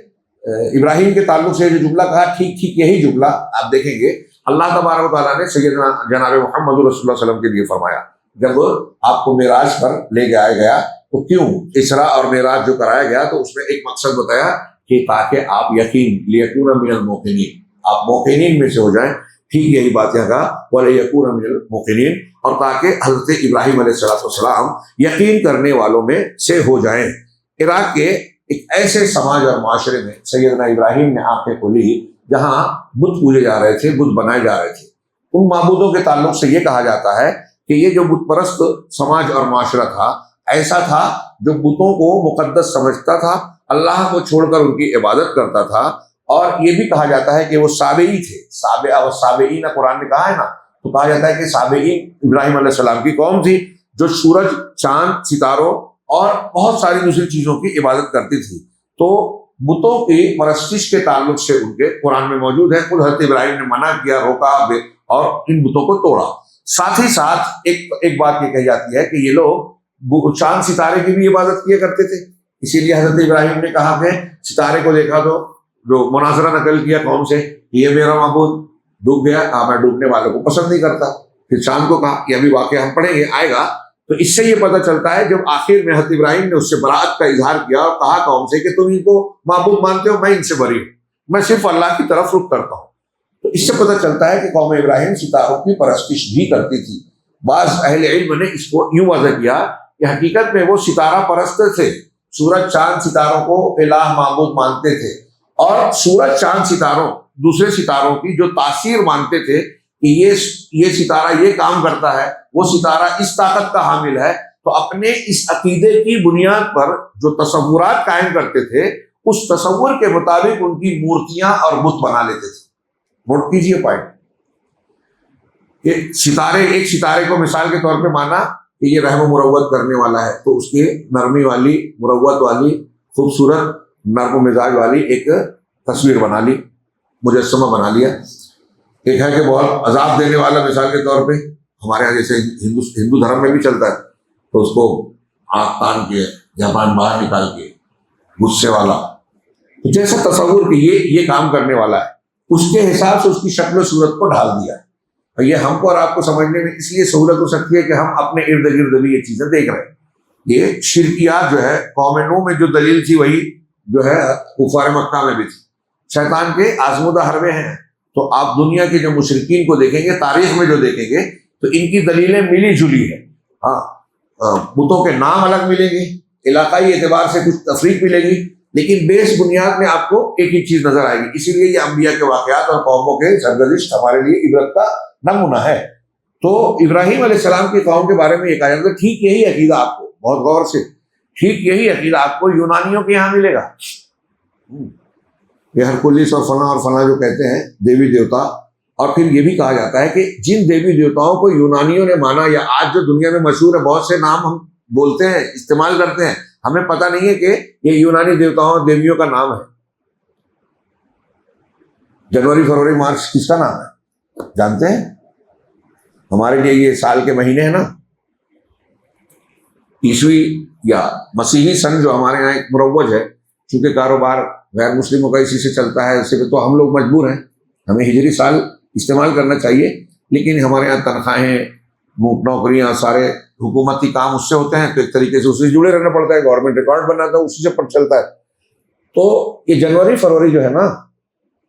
ابراہیم کے تعلق سے جو جملہ کہا، ٹھیک ٹھیک یہی جملہ آپ دیکھیں گے اللہ تبارک و تعالیٰ نے سیدنا جناب محمد رسول اللہ صلی اللہ علیہ وسلم کے لیے فرمایا۔ جب آپ کو معراج پر لے کے آیا گیا تو کیوں اسراء اور معراج جو کرایا گیا تو اس میں ایک مقصد بتایا کہ تاکہ آپ یقین، لیکون من الموقنین، آپ موقنین میں سے ہو جائیں۔ ٹھیک یہی بات یہاں کہا، ولیکون من الموقنین، اور تاکہ حضرت ابراہیم علیہ السلام یقین کرنے والوں میں سے ہو جائیں۔ عراق کے ایک ایسے سماج اور معاشرے میں سیدنا ابراہیم نے آنکھیں کھولی جہاں بت پوجے جا رہے تھے، بت بنائے جا رہے تھے۔ ان معبودوں کے تعلق سے یہ کہا جاتا ہے کہ یہ جو بت پرست سماج اور معاشرہ تھا، ایسا تھا جو بتوں کو مقدس سمجھتا تھا، اللہ کو چھوڑ کر ان کی عبادت کرتا تھا۔ اور یہ بھی کہا جاتا ہے کہ وہ سابعی تھے، سابعہ و سابعین قرآن نے کہا ہے نا، تو کہا جاتا ہے کہ سابعین ابراہیم علیہ السلام کی قوم تھی جو سورج، چاند، ستاروں اور بہت ساری دوسری چیزوں کی عبادت کرتی تھی۔ تو بتوں کی پرستش کے تعلق سے ان کے قرآن میں موجود ہے، خود حضرت ابراہیم نے منع کیا، روکا اور ان بتوں کو توڑا۔ ساتھ ہی ساتھ ایک بات یہ کہی جاتی ہے کہ یہ لوگ چاند ستارے کی بھی عبادت کیا کرتے تھے، اسی لیے حضرت ابراہیم نے کہا کہ ستارے کو دیکھا تو جو مناظرہ نقل کیا قوم سے، یہ میرا معبود ڈوب گیا، کہا میں ڈوبنے والوں کو پسند نہیں کرتا۔ پھر چاند کو کہا، یہ بھی واقعہ ہم پڑھیں گے، آئے گا۔ تو اس سے یہ پتہ چلتا ہے جب آخر میں حضرت ابراہیم نے اس سے براءت کا اظہار کیا اور کہا قوم سے کہ تم ان کو معبود مانتے ہو، میں ان سے بری ہوں، میں صرف اللہ کی طرف رخ کرتا ہوں۔ تو اس سے پتہ چلتا ہے کہ قوم ابراہیم ستاروں کی پرستش بھی کرتی تھی۔ بعض اہل علم نے اس کو یوں وضع کیا کہ حقیقت میں وہ ستارہ پرست تھے، سورج چاند ستاروں کو الہ معبود مانتے تھے، اور سورج چاند ستاروں دوسرے ستاروں کی جو تاثیر مانتے تھے کہ یہ ستارہ یہ کام کرتا ہے، وہ ستارہ اس طاقت کا حامل ہے، تو اپنے اس عقیدے کی بنیاد پر جو تصورات قائم کرتے تھے، اس تصور کے مطابق ان کی مورتیاں اور بت بنا لیتے تھے۔ نوٹ کیجیے پوائنٹ، کہ ایک ستارے کو مثال کے طور پہ مانا کہ یہ رحم و مروت کرنے والا ہے، تو اس کے نرمی والی، مروت والی، خوبصورت نرم و مزاج والی ایک تصویر بنا لی، مجسمہ بنا لیا۔ ایک ہے کہ بہت عذاب دینے والا، مثال کے طور پہ ہمارے یہاں جیسے ہندو دھرم میں بھی چلتا ہے، تو اس کو آنکھ تان کے زبان باہر نکال کے غصے والا، تو جیسا تصور کہ یہ کام کرنے والا ہے، اس کے حساب سے اس کی شکل و صورت کو ڈھال دیا ہے۔ اور یہ ہم کو اور آپ کو سمجھنے میں اس لیے سہولت ہو سکتی ہے کہ ہم اپنے ارد گرد بھی یہ چیزیں دیکھ رہے ہیں۔ یہ شرکیات جو ہے قوم نوح میں جو دلیل تھی وہی جو ہے کفار مکہ میں بھی تھی، شیطان کے آزمودہ حربے ہیں۔ تو آپ دنیا کے جو مشرکین کو دیکھیں گے، تاریخ میں جو دیکھیں گے، تو ان کی دلیلیں ملی جلی ہیں۔ بتوں کے نام الگ ملیں گے، علاقائی اعتبار سے کچھ تفریق ملے گی، لیکن بیس بنیاد میں آپ کو ایک ہی چیز نظر آئے گی۔ اسی لیے یہ انبیاء کے واقعات اور قوموں کے سرگزشت ہمارے لیے عبرت کا نمونہ ہے۔ تو ابراہیم علیہ السلام کی قوم کے بارے میں یہ کہا جاتا ہے، ٹھیک یہی عقیدہ آپ کو، بہت غور سے، ٹھیک یہی عقیدہ آپ کو یونانیوں کے یہاں ملے گا۔ یہ ہرکلیس اور فلاں جو کہتے ہیں دیوی دیوتا، اور پھر یہ بھی کہا جاتا ہے کہ جن دیوی دیوتاؤں کو یونانیوں نے مانا، یا آج جو دنیا میں مشہور ہے، بہت سے نام ہم بولتے ہیں، استعمال کرتے ہیں، ہمیں پتہ نہیں ہے کہ یہ یونانی دیوتاؤں اور دیویوں کا نام ہے۔ جنوری، فروری، مارچ کس کا نام ہے جانتے ہیں؟ ہمارے لیے یہ سال کے مہینے ہیں نا، عیسوی یا مسیحی سن جو ہمارے یہاں ایک مروج ہے، چونکہ کاروبار غیر مسلموں کا اسی سے چلتا ہے، اسی پہ تو ہم لوگ مجبور ہیں، ہمیں ہجری سال استعمال کرنا چاہیے، لیکن ہمارے یہاں تنخواہیں، نوکریاں، سارے حکومتی کام اس سے ہوتے ہیں، تو ایک طریقے سے اس سے جڑے رہنا پڑتا ہے، گورنمنٹ ریکارڈ بناتا ہے، اسی سے پر چلتا ہے۔ تو یہ جنوری فروری جو ہے نا،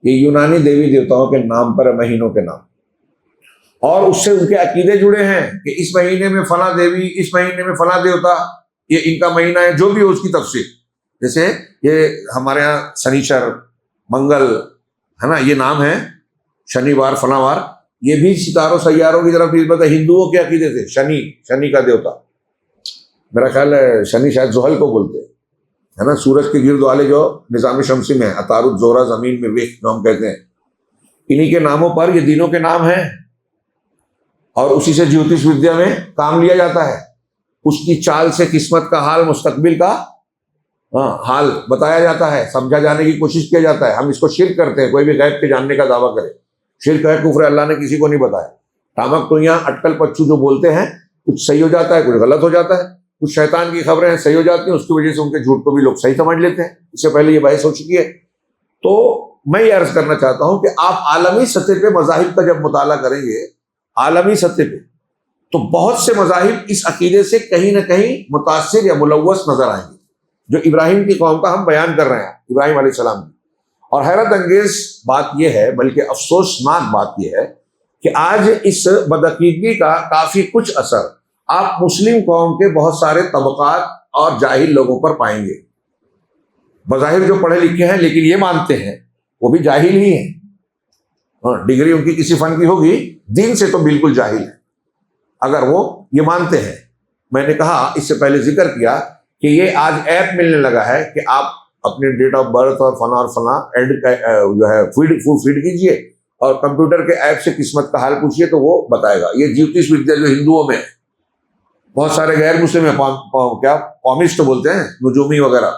یہ یونانی دیوی دیوتاؤں کے نام پر ہے، مہینوں کے نام۔ اور اس سے ان کے عقیدے جڑے ہیں کہ اس مہینے میں فلاں دیوی، اس مہینے میں فلاں دیوتا، یہ ان کا مہینہ ہے، جو بھی ہو اس کی تفسیر. جیسے یہ ہمارے ہاں سنیچر، منگل ہے نا، یہ نام ہے، شنیوار، فلاں وار، یہ بھی ستاروں سیاروں کی طرف نسبت ہے. ہندوؤں کے عقیدے تھے شنی کا دیوتا، میرا خیال ہے شنی شاید زحل کو بولتے ہیں، ہے نا، سورج کے گرد والے جو نظام شمسی میں عطارد، زہرہ، زمین میں ویک جو ہم کہتے ہیں، انہی کے ناموں پر یہ دینوں کے نام ہیں. اور اسی سے جیوتش ودیا میں کام لیا جاتا ہے. اس کی چال سے قسمت کا حال، مستقبل کا حال بتایا جاتا ہے، سمجھا جانے کی کوشش کیا جاتا ہے. ہم اس کو شرک کرتے ہیں، کوئی بھی غیب کے جاننے کا دعویٰ کرے، شرک ہے، کفر ہے، اللہ نے کسی کو نہیں بتایا. ٹامک ٹوئیاں، اٹکل پچو جو بولتے ہیں، کچھ صحیح ہو جاتا ہے، کچھ غلط ہو جاتا ہے. کچھ شیطان کی خبریں ہیں صحیح ہو جاتی ہیں، اس کی وجہ سے ان کے جھوٹ کو بھی لوگ صحیح سمجھ لیتے ہیں. اس سے پہلے یہ بحث ہو چکی ہے. تو میں یہ عرض کرنا چاہتا ہوں کہ آپ عالمی سطح پہ مذاہب کا جب مطالعہ کریں گے، عالمی سطح پہ، تو بہت سے مذاہب اس عقیدے سے کہیں نہ کہیں متاثر یا ملوث نظر آئیں گے، جو ابراہیم کی قوم کا ہم بیان کر رہے ہیں، ابراہیم علیہ السلام کی. اور حیرت انگیز بات یہ ہے، بلکہ افسوسناک بات یہ ہے کہ آج اس بدعقیدگی کا کافی کچھ اثر آپ مسلم قوم کے بہت سارے طبقات اور جاہل لوگوں پر پائیں گے. بظاہر جو پڑھے لکھے ہیں لیکن یہ مانتے ہیں، وہ بھی جاہل ہی ہیں. ڈگری ان کی کسی فن کی ہوگی، دین سے تو بالکل جاہل ہے اگر وہ یہ مانتے ہیں. میں نے کہا، اس سے پہلے ذکر کیا کہ یہ آج ایپ ملنے لگا ہے کہ آپ اپنے ڈیٹ آف برتھ اور فلاں جو ہے فیڈ کیجئے اور کمپیوٹر کے ایپ سے قسمت کا حال پوچھیے تو وہ بتائے گا. یہ جیوتش ودیا جو ہندوؤں میں بہت سارے غیر مسلم ہیں، کیا پامسٹ بولتے ہیں، نجومی وغیرہ،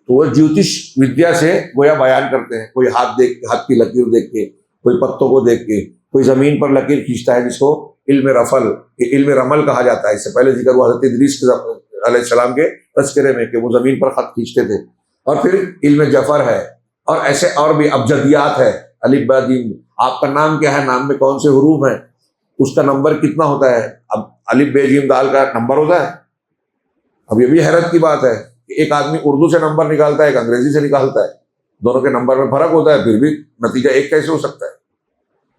تو وہ جیوتش ودیا سے گویا بیان کرتے ہیں. کوئی ہاتھ کی لکیر دیکھ کے، کوئی پتوں کو دیکھ کے، کوئی زمین پر لکیر کھینچتا ہے، جس کو علم رفل، علم رمل کہا جاتا ہے. اس سے پہلے ذکر ہوا حضرت ادریس علیہ السلام کے تذکرے میں کہ وہ زمین پر خط کھینچتے تھے. اور پھر علم جفر ہے، اور ایسے اور بھی ابجدیات ہے. الف با جیم، آپ کا نام کیا ہے، نام میں کون سے حروف ہیں، اس کا نمبر کتنا ہوتا ہے. اب الف بے جیم دال کا نمبر ہوتا ہے. اب یہ بھی حیرت کی بات ہے کہ ایک آدمی اردو سے نمبر نکالتا ہے، ایک انگریزی سے نکالتا ہے، دونوں کے نمبر میں فرق ہوتا ہے، پھر بھی نتیجہ ایک کیسے ہو سکتا ہے.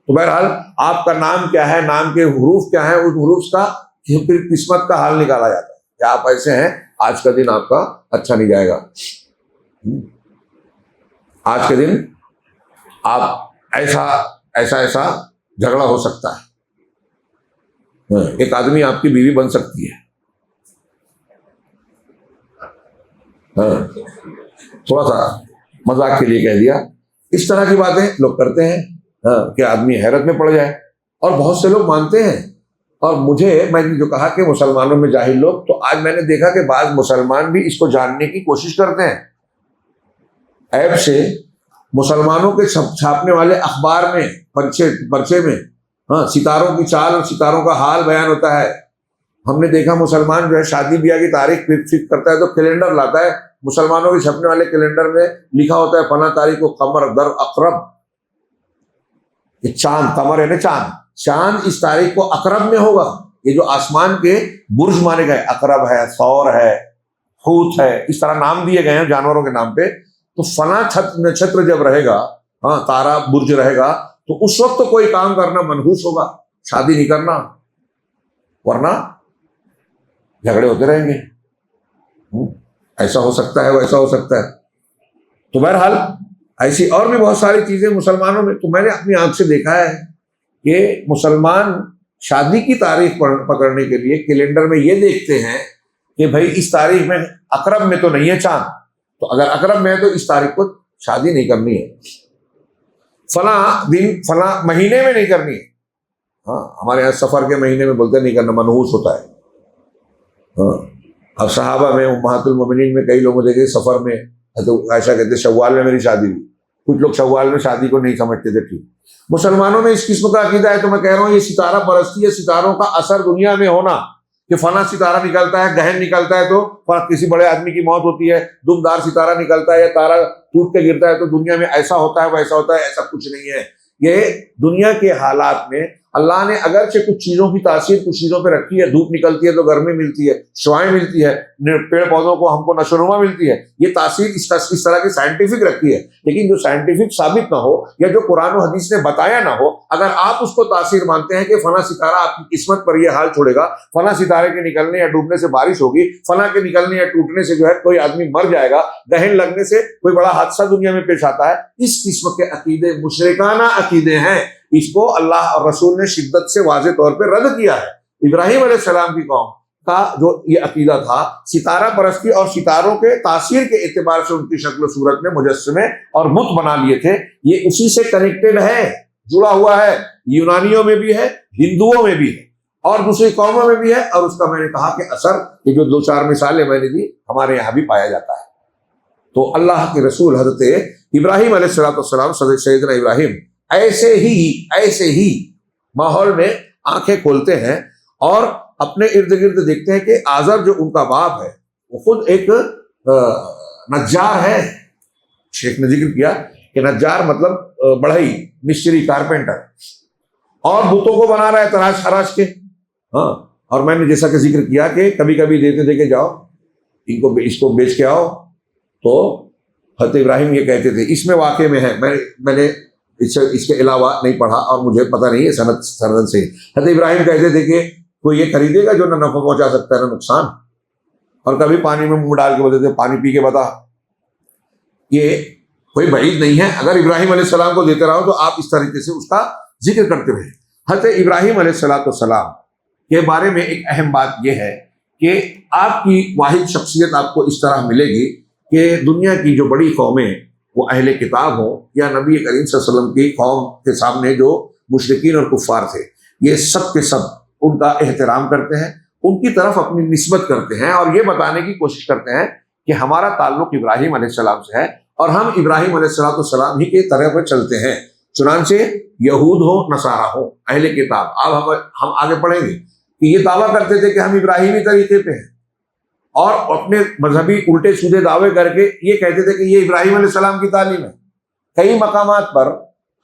تو بہرحال آپ کا نام کیا ہے، نام کے حروف کیا ہیں، اس حروف کا پھر قسمت کا حال نکالا جاتا ہے کہ آپ ایسے ہیں، آج کا دن آپ کا اچھا نہیں جائے گا، آج کے دن آپ ایسا جھگڑا ہو سکتا ہے، ایک آدمی آپ کی بیوی بن سکتی ہے. تھوڑا سا مذاق کے لیے کہہ دیا. اس طرح کی باتیں لوگ کرتے ہیں کہ آدمی حیرت میں پڑ جائے. اور بہت سے لوگ مانتے ہیں. اور میں نے جو کہا کہ مسلمانوں میں جاہل لوگ، تو آج میں نے دیکھا کہ بعض مسلمان بھی اس کو جاننے کی کوشش کرتے ہیں. ایپ سے مسلمانوں کے چھاپنے والے اخبار میں، پرچے میں ستاروں کی چال اور ستاروں کا حال بیان ہوتا ہے. ہم نے دیکھا مسلمان جو ہے شادی بیاہ کی تاریخ فکس کرتا ہے تو کیلنڈر لاتا ہے. مسلمانوں کے چھپنے والے کیلنڈر میں لکھا ہوتا ہے فلاں تاریخ کو قمر در اقرب، یہ چاند، قمر یعنی چاند اس تاریخ کو اقرب میں ہوگا. یہ جو آسمان کے برج مانے گئے، اقرب ہے، ثور ہے، حوت ہے، اس طرح نام دیے گئے ہیں جانوروں کے نام پہ. تو فلاں نچھتر جب رہے گا، تارا برج رہے گا، تو اس وقت تو کوئی کام کرنا منحوس ہوگا، شادی نہیں کرنا، ورنہ جھگڑے ہوتے رہیں گے. ایسا ہو سکتا ہے، ویسا ہو سکتا ہے. تو بہرحال ایسی اور بھی بہت ساری چیزیں مسلمانوں میں. تو میں نے اپنی آنکھ سے دیکھا ہے کہ مسلمان شادی کی تاریخ پکڑنے کے لیے کیلنڈر میں یہ دیکھتے ہیں کہ بھائی اس تاریخ میں اقرب میں تو نہیں ہے چاند، تو اگر اقرب میں ہے تو اس تاریخ کو شادی نہیں کرنی ہے، فلاں دن فلاں مہینے میں نہیں کرنی ہے. ہمارے یہاں سفر کے مہینے میں بولتے نہیں کرنا، منحوس ہوتا ہے. اب صحابہ میں امہات المومنین میں کئی لوگوں دیکھے سفر میں، تو عائشہ کہتے شوال میں میری شادی ہوئی. کچھ لوگ شوال میں شادی کو نہیں سمجھتے تھے. ٹھیک، مسلمانوں میں اس قسم کا عقیدہ ہے. تو میں کہہ رہا ہوں یہ ستارہ پرستی ہے، ستاروں کا اثر دنیا میں ہونا، کہ فلاں ستارہ نکلتا ہے، گہن نکلتا ہے تو کسی بڑے آدمی کی موت ہوتی ہے، دمدار ستارہ نکلتا ہے یا تارا ٹوٹ کے گرتا ہے تو دنیا میں ایسا ہوتا ہے ویسا ہوتا ہے. ایسا کچھ نہیں ہے. یہ دنیا کے حالات میں اللہ نے اگرچہ کچھ چیزوں کی تاثیر کچھ چیزوں پہ رکھی ہے، دھوپ نکلتی ہے تو گرمی ملتی ہے، شعاعیں ملتی ہے، پیڑ پودوں کو ہم کو نشو و نما ملتی ہے، یہ تاثیر اس طرح کی سائنٹیفک رکھی ہے، لیکن جو سائنٹیفک ثابت نہ ہو یا جو قرآن و حدیث نے بتایا نہ ہو، اگر آپ اس کو تاثیر مانتے ہیں کہ فلاں ستارہ آپ کی قسمت پر یہ حال چھوڑے گا، فلاں ستارے کے نکلنے یا ڈوبنے سے بارش ہوگی، فلاں کے نکلنے یا ٹوٹنے سے جو ہے کوئی آدمی مر جائے گا، دہن لگنے سے کوئی بڑا حادثہ دنیا میں پیش آتا ہے، اس قسم کے عقیدے مشرکانہ عقیدے ہیں، اس کو اللہ اور رسول نے شدت سے واضح طور پہ رد کیا ہے۔ ابراہیم علیہ السلام کی قوم کا جو یہ عقیدہ تھا ستارہ پرستی اور ستاروں کے تاثیر کے اعتبار سے ان کی شکل و صورت میں مجسمے اور بت بنا لیے تھے، یہ اسی سے کنیکٹڈ ہے، جڑا ہوا ہے، یونانیوں میں بھی ہے، ہندوؤں میں بھی ہے اور دوسری قوموں میں بھی ہے، اور اس کا میں نے کہا کہ اثر یہ جو 2-4 مثالیں میں نے دی ہمارے یہاں بھی پایا جاتا ہے۔ تو اللہ کے رسول حضرت ابراہیم علیہ السلام سیدنا ابراہیم ایسے ہی ماحول میں آنکھیں کھولتے ہیں اور اپنے ارد گرد دیکھتے ہیں کہ آزر جو ان کا باپ ہے وہ خود ایک نجار ہے۔ شیخ نے ذکر کیا کہ نجار مطلب بڑھئی، مستری، کارپینٹر، اور بتوں کو بنا رہا ہے تراش خراش کے۔ ہاں، اور میں نے جیسا کہ ذکر کیا کہ کبھی کبھی دیتے دے کے جاؤ اس کو بیچ کے آؤ، تو حضرت ابراہیم یہ کہتے تھے، اس میں واقع میں ہے، میں نے اس کے علاوہ نہیں پڑھا اور مجھے پتہ نہیں ہے سند سے، حضرت ابراہیم کہتے تھے کہ کوئی یہ خریدے گا جو نہ نفع پہنچا سکتا ہے نہ نقصان، اور کبھی پانی میں منہ ڈال کے بولتے تھے پانی پی کے بتا۔ یہ کوئی بعید نہیں ہے، اگر ابراہیم علیہ السلام کو دیتے رہو تو آپ اس طریقے سے اس کا ذکر کرتے رہے۔ حضرت ابراہیم علیہ السلام کے بارے میں ایک اہم بات یہ ہے کہ آپ کی واحد شخصیت آپ کو اس طرح ملے گی کہ دنیا کی جو بڑی قومیں وہ اہل کتاب ہوں یا نبی کریم صلی اللہ علیہ وسلم کی قوم کے سامنے جو مشرکین اور کفار تھے، یہ سب کے سب ان کا احترام کرتے ہیں، ان کی طرف اپنی نسبت کرتے ہیں اور یہ بتانے کی کوشش کرتے ہیں کہ ہمارا تعلق ابراہیم علیہ السلام سے ہے اور ہم ابراہیم علیہ السلام ہی کے طرح پر چلتے ہیں۔ چنانچہ یہود ہو نصارہ ہو اہل کتاب، اب ہم آگے پڑھیں گے کہ یہ دعویٰ کرتے تھے کہ ہم ابراہیمی طریقے پہ ہیں، اور اپنے مذہبی الٹے سیدھے دعوے کر کے یہ کہتے تھے کہ یہ ابراہیم علیہ السلام کی تعلیم ہے۔ کئی مقامات پر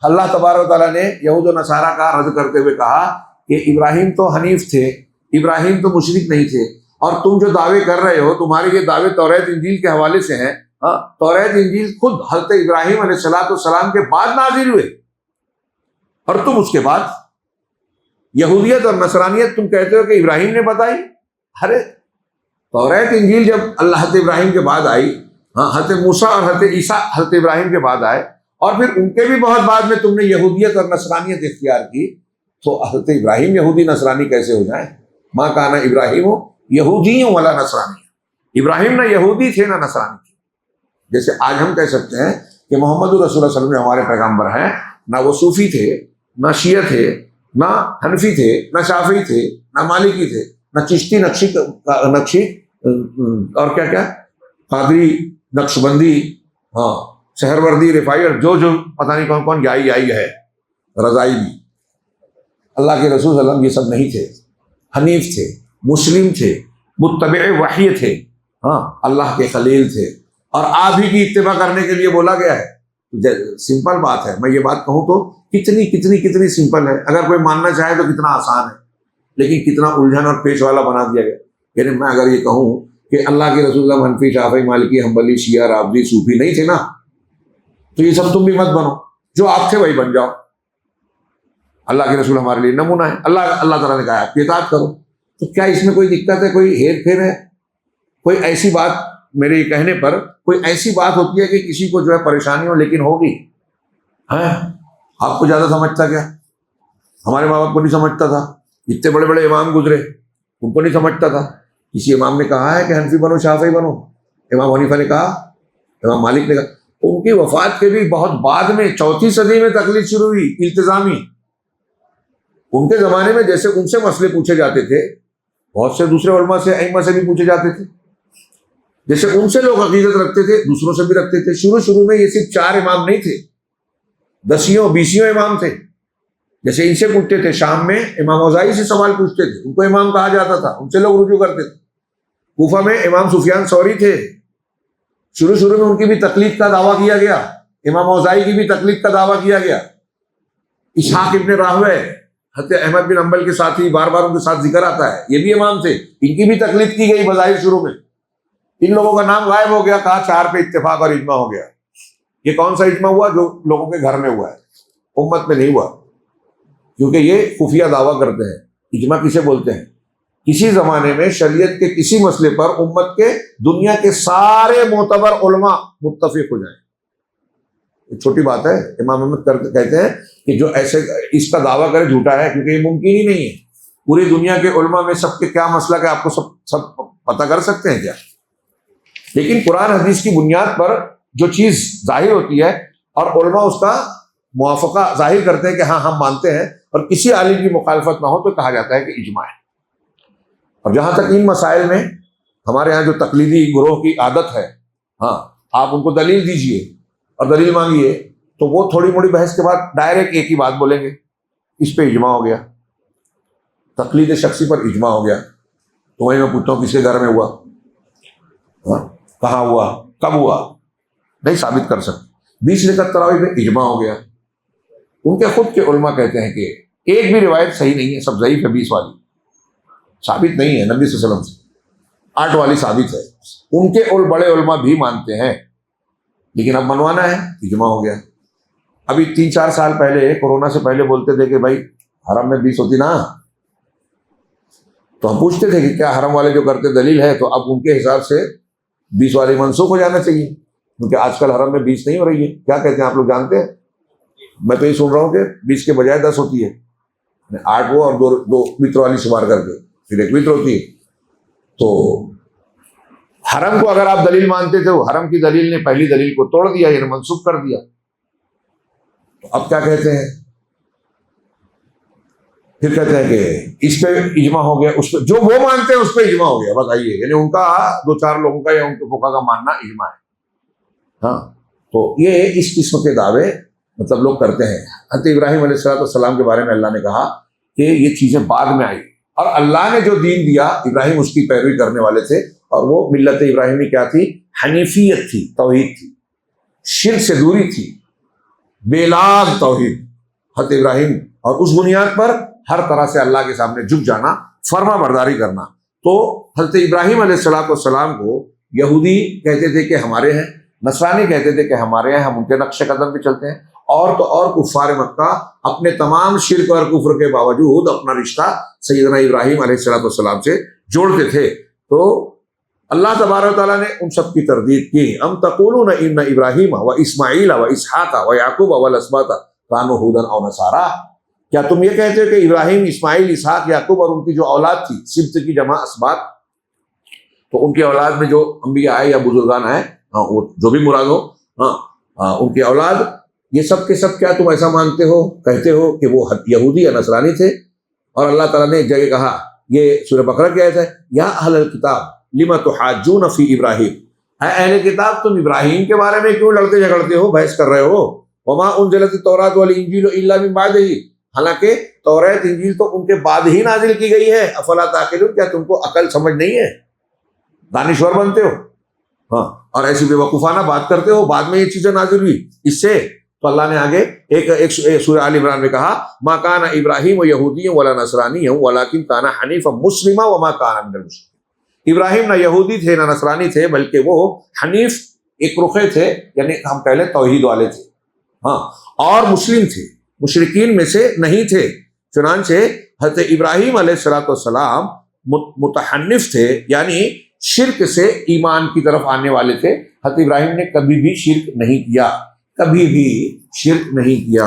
اللہ تبارک و تعالیٰ نے یہود و نصارہ کا رد کرتے ہوئے کہا کہ ابراہیم تو حنیف تھے، ابراہیم تو مشرک نہیں تھے، اور تم جو دعوے کر رہے ہو تمہارے یہ دعوے توریت انجیل کے حوالے سے ہیں۔ ہاں، توریت انجیل خود حضرت ابراہیم علیہ السلام کے بعد نازل ہوئے، اور تم اس کے بعد یہودیت اور نصرانیت تم کہتے ہو کہ ابراہیم نے بتائی۔ ارے توریت انجیل جب اللہ حضرت ابراہیم کے بعد آئی، ہاں، حضرت موسیٰ اور حضرت عیسیٰ حضرت ابراہیم کے بعد آئے، اور پھر ان کے بھی بہت بعد میں تم نے یہودیت اور نصرانیت اختیار کی، تو حضرت ابراہیم یہودی نصرانی کیسے ہو جائیں؟ ماں کانا ابراہیم یہودی ولا نصرانی، ابراہیم نہ یہودی تھے نہ نصرانی تھے۔ جیسے آج ہم کہہ سکتے ہیں کہ محمد رسول اللہ صلی اللہ علیہ وسلم ہمارے پیغمبر ہیں، نہ وہ صوفی تھے، نہ شیعہ تھے، نہ حنفی تھے، نہ شافعی تھے، نہ مالکی تھے، نہ چشتی، نقشی اور کیا قادری، نقشبندی، ہاں، سہروردی، رفاعی، اور جو پتہ نہیں کون کون یائی ہے، رضائی بھی۔ اللہ کے رسول صلی اللہ علیہ وسلم یہ سب نہیں تھے، حنیف تھے، مسلم تھے، متبع وحی تھے، ہاں، اللہ کے خلیل تھے، اور آپ ہی کی اتباع کرنے کے لیے بولا گیا ہے۔ سمپل بات ہے، میں یہ بات کہوں تو کتنی سمپل ہے، اگر کوئی ماننا چاہے تو کتنا آسان ہے، لیکن کتنا الجھن اور پیچ والا بنا دیا گیا۔ یعنی میں اگر یہ کہوں کہ اللہ کے رسول اللہ حنفی، شافعی، مالکی، حنبلی، شیعہ، رافضی، صوفی نہیں تھے نا، تو یہ سب تم بھی مت بنو، جو آپ تھے وہی بن جاؤ۔ اللہ کے رسول ہمارے لیے نمونہ ہے، اللہ تعالیٰ نے کہا آپ کی اطاعت کرو، تو کیا اس میں کوئی دقت ہے، کوئی ہیر پھیر ہے؟ کوئی ایسی بات میرے یہ کہنے پر کوئی ایسی بات ہوتی ہے کہ کسی کو جو ہے پریشانی ہو، لیکن ہوگی؟ ہیں، آپ کو زیادہ سمجھتا کیا؟ ہمارے ماں باپ کو نہیں سمجھتا تھا، اتنے بڑے بڑے امام گزرے، ان کو نہیں سمجھتا تھا۔ کسی امام نے کہا ہے کہ حنفی بنو، شافعی بنو؟ امام حنیفہ نے کہا، امام مالک نے کہا۔ ان کی وفات کے بھی بہت بعد میں 4 صدی میں تقلید شروع ہوئی، التزامی۔ ان کے زمانے میں جیسے ان سے مسئلے پوچھے جاتے تھے، بہت سے دوسرے علماء سے، ائمہ سے بھی پوچھے جاتے تھے، جیسے ان سے لوگ عقیدت رکھتے تھے دوسروں سے بھی رکھتے تھے۔ شروع میں یہ صرف 4 امام نہیں تھے، 10 امام تھے۔ جیسے ان سے پوچھتے تھے، شام میں امام اوزاعی سے سوال پوچھتے تھے، ان کو امام کہا جاتا تھا، ان سے لوگ رجوع کرتے تھے۔ کوفہ میں امام سفیان ثوری تھے، شروع میں ان کی بھی تقلید کا دعویٰ کیا گیا، امام اوزاعی کی بھی تقلید کا دعویٰ کیا گیا۔ اسحاق ابن راہوے، حضرت احمد بن حنبل کے ساتھ ہی بار بار ان کے ساتھ ذکر آتا ہے، یہ بھی امام تھے، ان کی بھی تقلید کی گئی بظاہر شروع میں، ان لوگوں کا نام غائب ہو گیا، کہا 4 پہ اتفاق اور اجماع ہو گیا۔ یہ کون سا اجماع ہوا؟ جو لوگوں کے گھر میں ہوا ہے، امت میں نہیں ہوا، کیونکہ یہ خفیہ دعویٰ کرتے ہیں۔ اجماع کسے بولتے ہیں؟ کسی زمانے میں شریعت کے کسی مسئلے پر امت کے دنیا کے سارے معتبر علماء متفق ہو جائیں، یہ چھوٹی بات ہے۔ امام احمد کہتے ہیں کہ جو ایسے اس کا دعویٰ کرے جھوٹا ہے، کیونکہ یہ ممکن ہی نہیں ہے۔ پوری دنیا کے علماء میں سب کے کیا مسئلہ ہے آپ کو سب پتہ کر سکتے ہیں کیا؟ لیکن قرآن حدیث کی بنیاد پر جو چیز ظاہر ہوتی ہے اور علماء اس کا موافقہ ظاہر کرتے ہیں کہ ہاں ہم مانتے ہیں، اور کسی عالم کی مخالفت نہ ہو، تو کہا جاتا ہے کہ اجماع ہے۔ اور جہاں تک ان مسائل میں ہمارے ہاں جو تقلیدی گروہ کی عادت ہے، ہاں آپ ان کو دلیل دیجئے اور دلیل مانگیے تو وہ تھوڑی موڑی بحث کے بعد ڈائریکٹ ایک ہی بات بولیں گے، اس پہ اجماع ہو گیا، تقلید شخصی پر اجماع ہو گیا۔ تو وہیں میں پوچھتا ہوں کس کے گھر میں ہوا، ہاں کہاں ہوا، کب ہوا، نہیں ثابت کر سکتے۔ 20 رکعت تراویح میں اجماع ہو گیا۔ ان کے خود کے علماء کہتے ہیں کہ ایک بھی روایت صحیح نہیں ہے، سب ضعیف ہے، 20 والی ثابت نہیں ہے نبی صلی اللہ علیہ وسلم سے، 8 والی ثابت ہے۔ ان کے بڑے علماء بھی مانتے ہیں، لیکن اب منوانا ہے، اجماع ہو گیا۔ ابھی 3-4 سال پہلے، کورونا سے پہلے بولتے تھے کہ بھائی حرم میں 20 ہوتی نا، تو ہم پوچھتے تھے کہ کیا حرم والے جو کرتے دلیل ہے؟ تو اب ان کے حساب سے 20 والی منسوخ ہو جانا چاہیے، کیونکہ آج کل حرم میں 20 نہیں ہو رہی ہے۔ کیا کہتے ہیں آپ لوگ جانتے ہیں؟ میں تو یہ سن رہا ہوں کہ 20 کے بجائے 10 ہوتی ہے، 8 وہ اور 2 وطر والی شمار کر کے پھر 1 وطر ہوتی ہے۔ تو حرم کو اگر آپ دلیل مانتے تھے، حرم کی دلیل نے پہلی دلیل کو توڑ دیا، یعنی منسوخ کر دیا، تو اب کیا کہتے ہیں؟ پھر کہتے ہیں کہ اس پہ اجماع ہو گیا، اس پہ جو وہ مانتے ہیں اس پہ اجماع ہو گیا، بتائیے، یعنی ان کا 2-4 لوگوں کا یا ان کے فقہا کا ماننا اجماع ہے۔ ہاں تو یہ اس قسم کے دعوے مطلب لوگ کرتے ہیں۔ حضرت ابراہیم علیہ السلام کے بارے میں اللہ نے کہا کہ یہ چیزیں بعد میں آئی، اور اللہ نے جو دین دیا ابراہیم اس کی پیروی کرنے والے تھے، اور وہ ملت ابراہیمی کیا تھی؟ حنیفیت تھی، توحید تھی، شرک سے دوری تھی، بے لاگ توحید حضرت ابراہیم، اور اس بنیاد پر ہر طرح سے اللہ کے سامنے جھک جانا، فرما برداری کرنا۔ تو حضرت ابراہیم علیہ السلام کو یہودی کہتے تھے کہ ہمارے ہیں، نصرانی کہتے تھے کہ ہمارے ہیں، ہم ان کے نقش قدم پہ چلتے ہیں، اور تو اور کفار مکہ اپنے تمام شرک اور کفر کے باوجود اپنا رشتہ سیدنا ابراہیم علیہ السلام سے جوڑتے تھے۔ تو اللہ تبارک و تعالیٰ نے ان سب کی تردید کی۔ ام تقولون ان ابراہیم و اسماعیل و اسحاق و یعقوب والاسباط کانوا ھودا او نصارا، کیا تم یہ کہتے ہو کہ ابراہیم، اسماعیل، اسحاق، یعقوب اور ان کی جو اولاد تھی، سبط کی جمع اسباط، تو ان کی اولاد میں جو انبیاء آئے یا بزرگان آئے، وہ جو بھی مراد ہو، ان کی اولاد، یہ سب کے سب کیا تم ایسا مانتے ہو، کہتے ہو کہ وہ یہودی یا نصرانی تھے؟ اور اللہ تعالیٰ نے ایک جگہ کہا، یہ سورہ بقرہ کی آیت ہے، یا اہل الکتاب لم تحاجون فی ابراہیم، اے اہل کتاب تم ابراہیم کے بارے میں کیوں لڑتے جھگڑتے ہو، بحث کر رہے ہو؟ وما انزلت التوراۃ والانجیل الا من بعدہ، حالانکہ توریت انجیل تو ان کے بعد ہی نازل کی گئی ہے۔ افلا تعقلون، کیا تم کو عقل سمجھ نہیں ہے؟ دانشور بنتے ہو، ہاں، اور ایسی بے وقوفانہ بات کرتے ہو، بعد میں یہ چیزیں نازل ہوئی اس سے۔ تو اللہ نے آگے ایک سورہ آل عمران میں کہا، ما کان ابراہیم یہودی ولا نصرانی ولکن کان حنیفا مسلما وما کان من المشرکین، ابراہیم نہ یہودی تھے نہ نصرانی تھے، بلکہ وہ حنیف، ایک رخے تھے، یعنی ہم کہہ لیں توحید والے تھے، ہاں، اور مسلم تھے، مشرکین میں سے نہیں تھے۔ چنانچہ حضرت ابراہیم علیہ السلام متحنف تھے، یعنی شرک سے ایمان کی طرف آنے والے تھے۔ حضرت ابراہیم نے کبھی بھی شرک نہیں کیا، کبھی بھی شرک نہیں کیا۔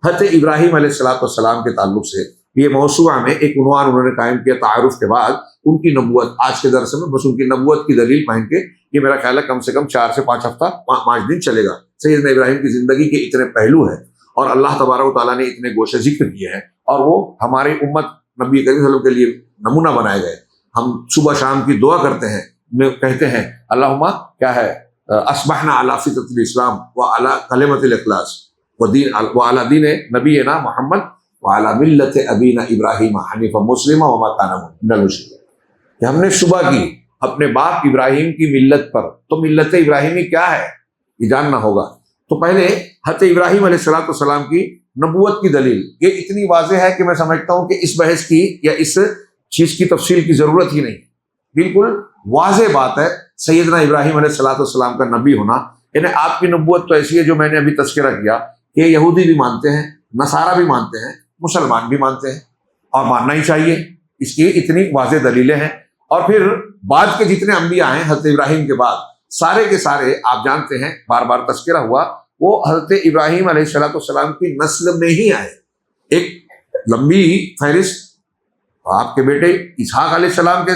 حضرت ابراہیم علیہ السلام کے تعلق سے یہ موسوعہ میں ایک عنوان انہوں نے قائم کیا، تعارف کے بعد ان کی نبوت۔ آج کے درس میں بس ان کی نبوت کی دلیل پہن کے یہ میرا خیال ہے کم سے کم 4 سے 5 ہفتہ 5 دن چلے گا۔ سیدنا ابراہیم کی زندگی کے اتنے پہلو ہیں، اور اللہ تبارک و تعالیٰ نے اتنے گوشے ذکر کیے ہیں، اور وہ ہماری امت نبی کریم صلی اللہ علیہ وسلم کے لیے نمونہ بنائے گئے۔ ہم صبح شام کی دعا کرتے ہیں، کہتے ہیں اللہم کیا ہے، اصبحنا علی فطرۃ الاسلام وعلی کلمۃ الاخلاص وعلی دین نبینا محمد وعلی ملت ابینا ابراہیم حنیفا مسلما وما کان من المشرکین، کہ ہم نے صبح کی اپنے باپ ابراہیم کی ملت پر۔ تو ملت ابراہیمی کیا ہے یہ جاننا ہوگا۔ تو پہلے حضرت ابراہیم علیہ السلام کی نبوت کی دلیل یہ اتنی واضح ہے کہ میں سمجھتا ہوں کہ اس بحث کی یا اس چیز کی تفصیل کی ضرورت ہی نہیں. بالکل واضح بات ہے سیدنا ابراہیم علیہ الصلوۃ والسلام کا نبی ہونا. یعنی آپ کی نبوت تو ایسی ہے جو میں نے ابھی تذکرہ کیا کہ یہودی بھی مانتے ہیں، نصارہ بھی مانتے ہیں، مسلمان بھی مانتے ہیں، اور ماننا ہی چاہیے. اس کی اتنی واضح دلیلیں ہیں. اور پھر بعد کے جتنے انبیاء ہیں حضرت ابراہیم کے بعد، سارے کے سارے آپ جانتے ہیں، بار بار تذکرہ ہوا، وہ حضرت ابراہیم علیہ الصلوۃ والسلام کی نسل میں ہی آئے. ایک لمبی فہرست آپ کے بیٹے اسحاق علیہ السلام کے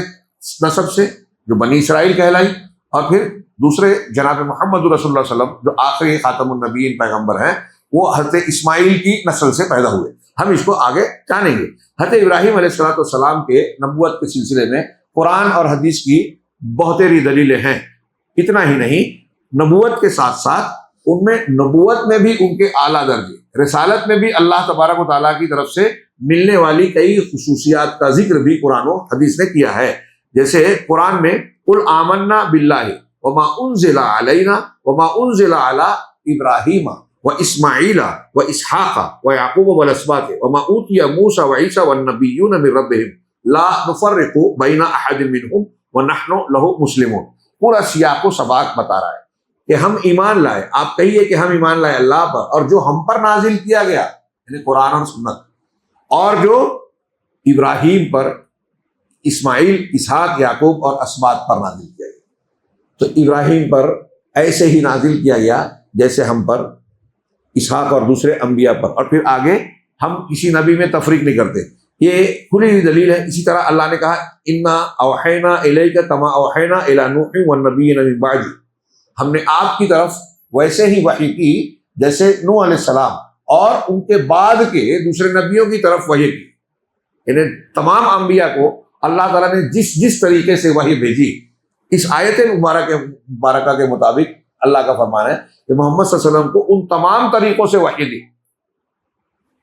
نسب سے جو بنی اسرائیل کہلائی، اور پھر دوسرے جناب محمد رسول اللہ صلی اللہ علیہ وسلم جو آخری خاتم النبیین پیغمبر ہیں، وہ حضرت اسماعیل کی نسل سے پیدا ہوئے. ہم اس کو آگے جانیں گے. حضرت ابراہیم علیہ الصلوۃ والسلام کے نبوت کے سلسلے میں قرآن اور حدیث کی بہتری دلیلیں ہیں. اتنا ہی نہیں، نبوت کے ساتھ ساتھ ان میں نبوت میں بھی ان کے اعلیٰ درجے، رسالت میں بھی اللہ تبارک و تعالیٰ کی طرف سے ملنے والی کئی خصوصیات کا ذکر بھی قرآن و حدیث نے کیا ہے. جیسے قرآن میں قل آمنا باللہ وما انزل علینا وما انزل علی ابراہیم واسماعیل واسحاق ویعقوب والاسباط وما اوتی موسیٰ وعیسیٰ والنبیون من ربہم لا نفرق بین احد منہم ونحن لہ مسلمون. پورا سیاق و سباق بتا رہا ہے کہ ہم ایمان لائے. آپ کہیے کہ ہم ایمان لائے اللہ پر اور جو ہم پر نازل کیا گیا یعنی قرآن اور سنت، اور جو ابراہیم پر، اسماعیل، اسحاق، یعقوب اور اسباط پر نازل کیا گیا. تو ابراہیم پر ایسے ہی نازل کیا گیا جیسے ہم پر، اسحاق اور دوسرے انبیاء پر، اور پھر آگے ہم کسی نبی میں تفریق نہیں کرتے. یہ کھلی ہوئی دلیل ہے. اسی طرح اللہ نے کہا انا اوحینا الیک کما اوحینا الی نوح والنبیین من بعد، ہم نے آپ کی طرف ویسے ہی وحی کی جیسے نوح علیہ السلام اور ان کے بعد کے دوسرے نبیوں کی طرف وحی کی. یعنی تمام انبیاء کو اللہ تعالیٰ نے جس طریقے سے وحی بھیجی، اس آیت مبارکہ کے مطابق اللہ کا فرمان ہے کہ محمد صلی اللہ علیہ وسلم کو ان تمام طریقوں سے وحی دی.